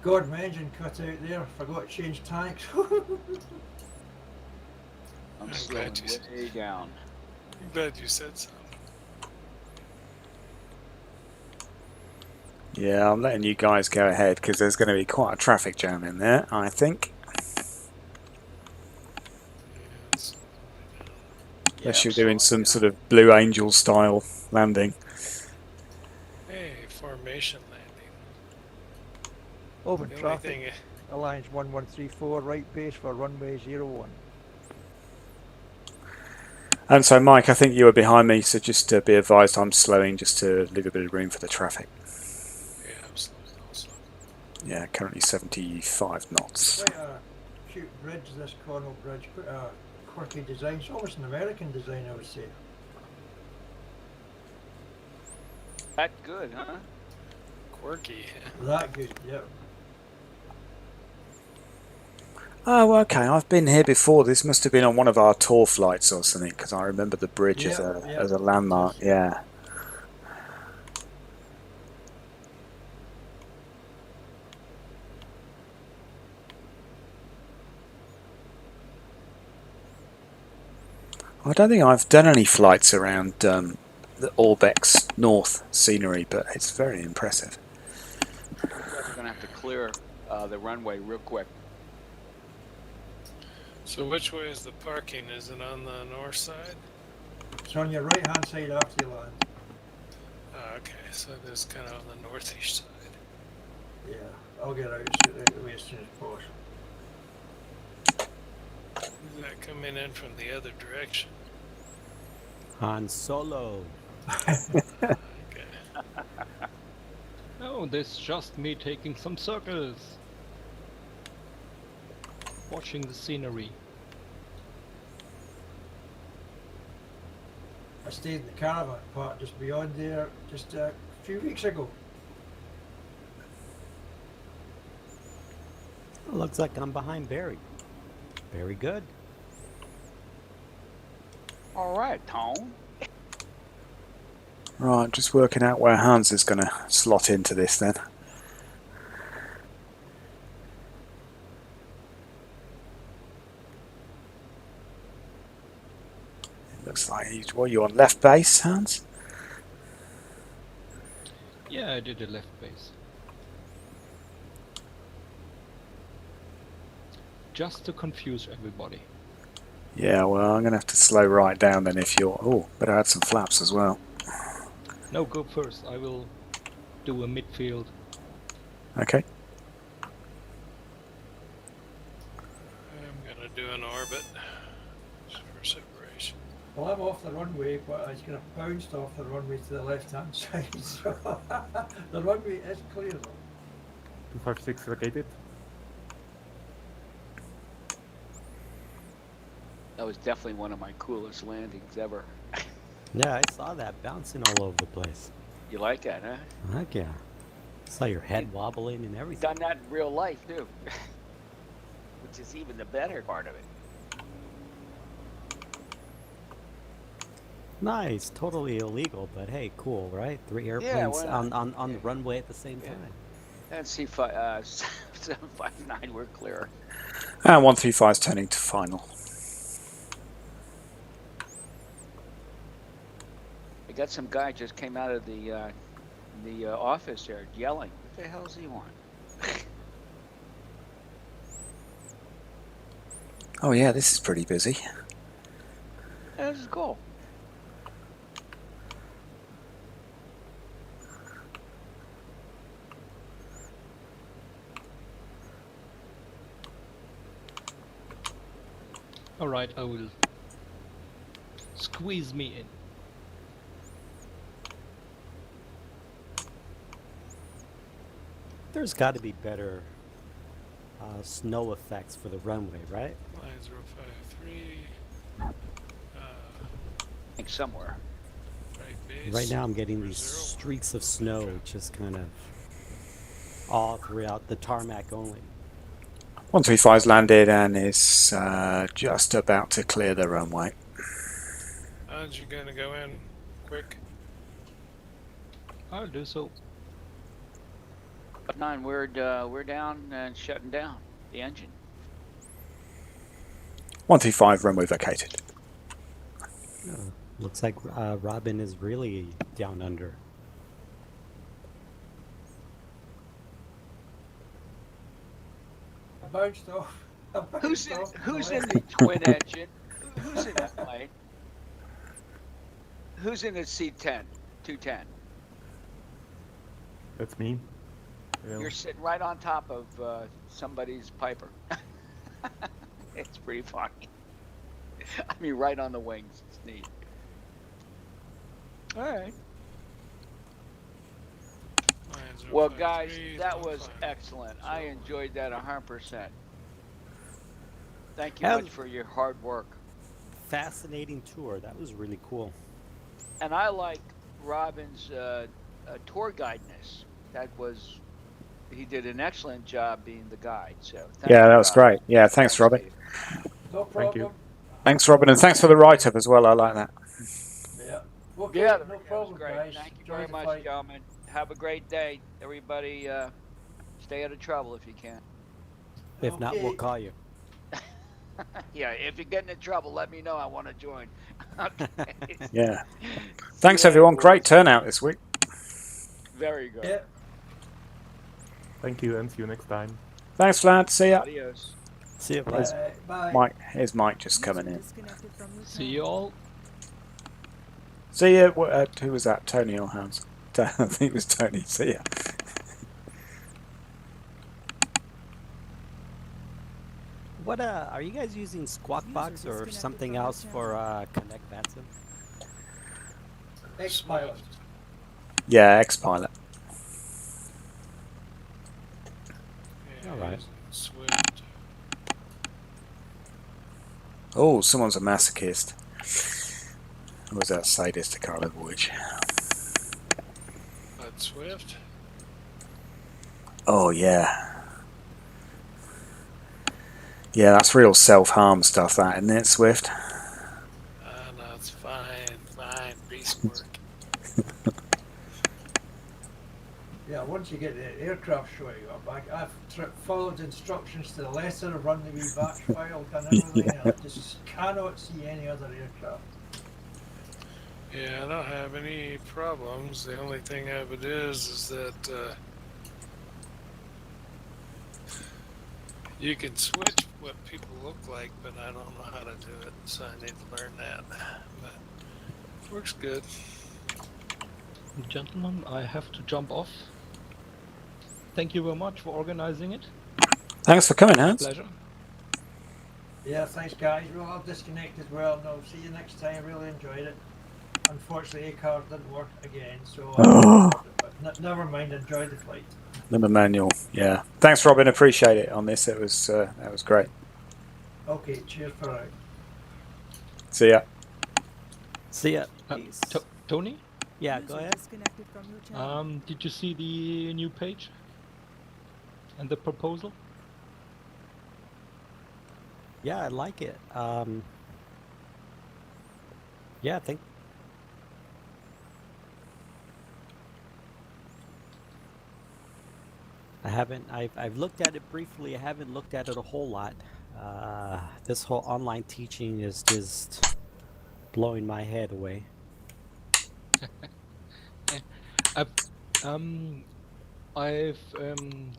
God, my engine cut out there. Forgot to change tanks. I'm slowing way down. I'm glad you said so. Yeah, I'm letting you guys go ahead because there's going to be quite a traffic jam in there, I think. Unless you're doing some sort of Blue Angel style landing. Hey, formation landing. Oban The only traffic. thing- Alliance 1134, right base for runway 01. And so, Mike, I think you were behind me, so just to be advised, I'm slowing just to leave a bit of room for the traffic. Yeah, I'm slowing also. Yeah, currently 75 knots. Quite a cute bridge, this Cornwall Bridge. Quite a quirky design. It's almost an American design, I would say. That good, huh? Quirky. That good, yep. Oh, okay. I've been here before. This must have been on one of our tour flights or something, because I remember the bridge as a landmark. Yeah. I don't think I've done any flights around the Orbex North scenery, but it's very impressive. You guys are gonna have to clear the runway real quick. So which way is the parking? Is it on the north side? It's on your right hand side after you land. Oh, okay, so it is kind of on the northeast side. Yeah, I'll get out the way as soon as possible. Is that coming in from the other direction? Han Solo. Okay. No, this is just me taking some circles. Watching the scenery. I stayed in the caravan park just beyond there just a few weeks ago. Looks like I'm behind Barry. Very good. All right, Tone. Right, just working out where Hans is going to slot into this then. It looks like he's, what, you on left base, Hans? Yeah, I did a left base. Just to confuse everybody. Yeah, well, I'm going to have to slow right down then if you're... Oh, better add some flaps as well. No, go first. I will do a midfield. Okay. I'm going to do an orbit for separation. Well, I'm off the runway, but I was going to bounced off the runway to the left-hand side. So the runway is clear though. 256 located. That was definitely one of my coolest landings ever. Yeah, I saw that bouncing all over the place. You like that, huh? Heck yeah. Saw your head wobbling and everything. Done that in real life too, which is even the better part of it. Nice, totally illegal, but hey, cool, right? 3 airplanes on the runway at the same time. And C5, 759, we're clear. And 135 is turning to final. I got some guy just came out of the office there yelling. What the hell does he want? Oh yeah, this is pretty busy. This is cool. Alright, I will squeeze me in. There's got to be better snow effects for the runway, right? Line 053. I think somewhere. Right base. Right now I'm getting these streaks of snow just kind of all throughout the tarmac only. 135's landed and is just about to clear the runway. Hans, you going to go in quick? I'll do so. 9, we're down and shutting down the engine. 135 runway vacated. Looks like Robin is really down under. I bounced off. Who's in the twin engine? Who's in that plane? Who's in the C10, 210? That's me. Yeah. You're sitting right on top of somebody's Piper. It's pretty funny. I mean, right on the wings. It's neat. All right. Well, guys, that was excellent. I enjoyed that 100%. Thank you much for your hard work. Fascinating tour. That was really cool. And I like Robin's tour guideness. That was, he did an excellent job being the guide. So yeah, that was great. Yeah, thanks, Robin. No problem. Thank you. Thanks, Robin, and thanks for the write-up as well. I like that. Yeah. Okay, Yeah, no problem, great. guys. Thank you Enjoy very the much, fight. gentlemen. Have a great day. Everybody, stay out of trouble if you can. If not, we'll call you. Yeah, if you're getting in trouble, let me know. I want to join. Okay. Yeah. Thanks, everyone. Great turnout this week. Very good. Yeah. Thank you, and see you next time. Thanks, Vlad. See ya. Adios. See you, Here's Bye. Mike. Here's Mike just coming in. See you all. See ya. Who was that? Tony or Hans? I think it was Tony. See ya. What are you guys using Squawkbox or something else for Connect Batson? X-Pilot. Yeah, X-Pilot. Yeah, All right. using Swift. Oh, someone's a masochist. Or was that sadist? I can't remember which. But Swift? Oh, yeah. Yeah, that's real self-harm stuff, that, isn't it, Swift? No, it's fine. Beast work. Yeah, once you get the aircraft showing up, I've followed instructions to the letter, run the wee batch file, done everything, and I just cannot see any other aircraft. Yeah, I don't have any problems. The only thing of it is that you can switch what people look like, but I don't know how to do it, so I need to learn that. But it works good. Gentlemen, I have to jump off. Thank you very much for organizing it. Thanks for coming, Hans. Pleasure. Yeah, thanks guys. Well, I'll disconnect as well. No, see you next time. Really enjoyed it. Unfortunately, A-card didn't work again, so but never mind. Enjoy the flight. Number manual. Yeah. Thanks, Robin. Appreciate it on this. It was that was great. Okay, cheers for now. See ya. See ya. Peace. Tony? Yeah, go ahead. Did you see the new page and the proposal? Yeah, I like it. Yeah, I think. I've looked at it briefly. I haven't looked at it a whole lot. This whole online teaching is just blowing my head away. I've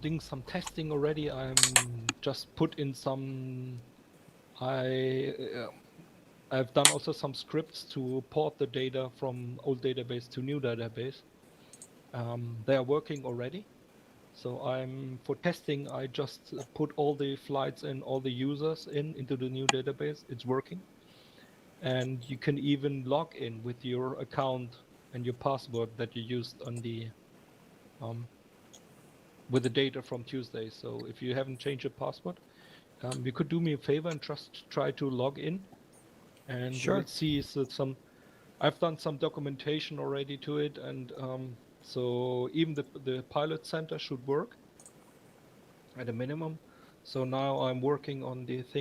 doing some testing already. I'm just put in some. I've done also some scripts to port the data from old database to new database. They are working already. So for testing, I just put all the flights and all the users into the new database. It's working. And you can even log in with your account and your password that you used on the with the data from Tuesday. So if you haven't changed your password, you could do me a favor and just try to log in. And Sure. let's see I've done some documentation already to it, and so even the pilot center should work at a minimum. So now I'm working on the thing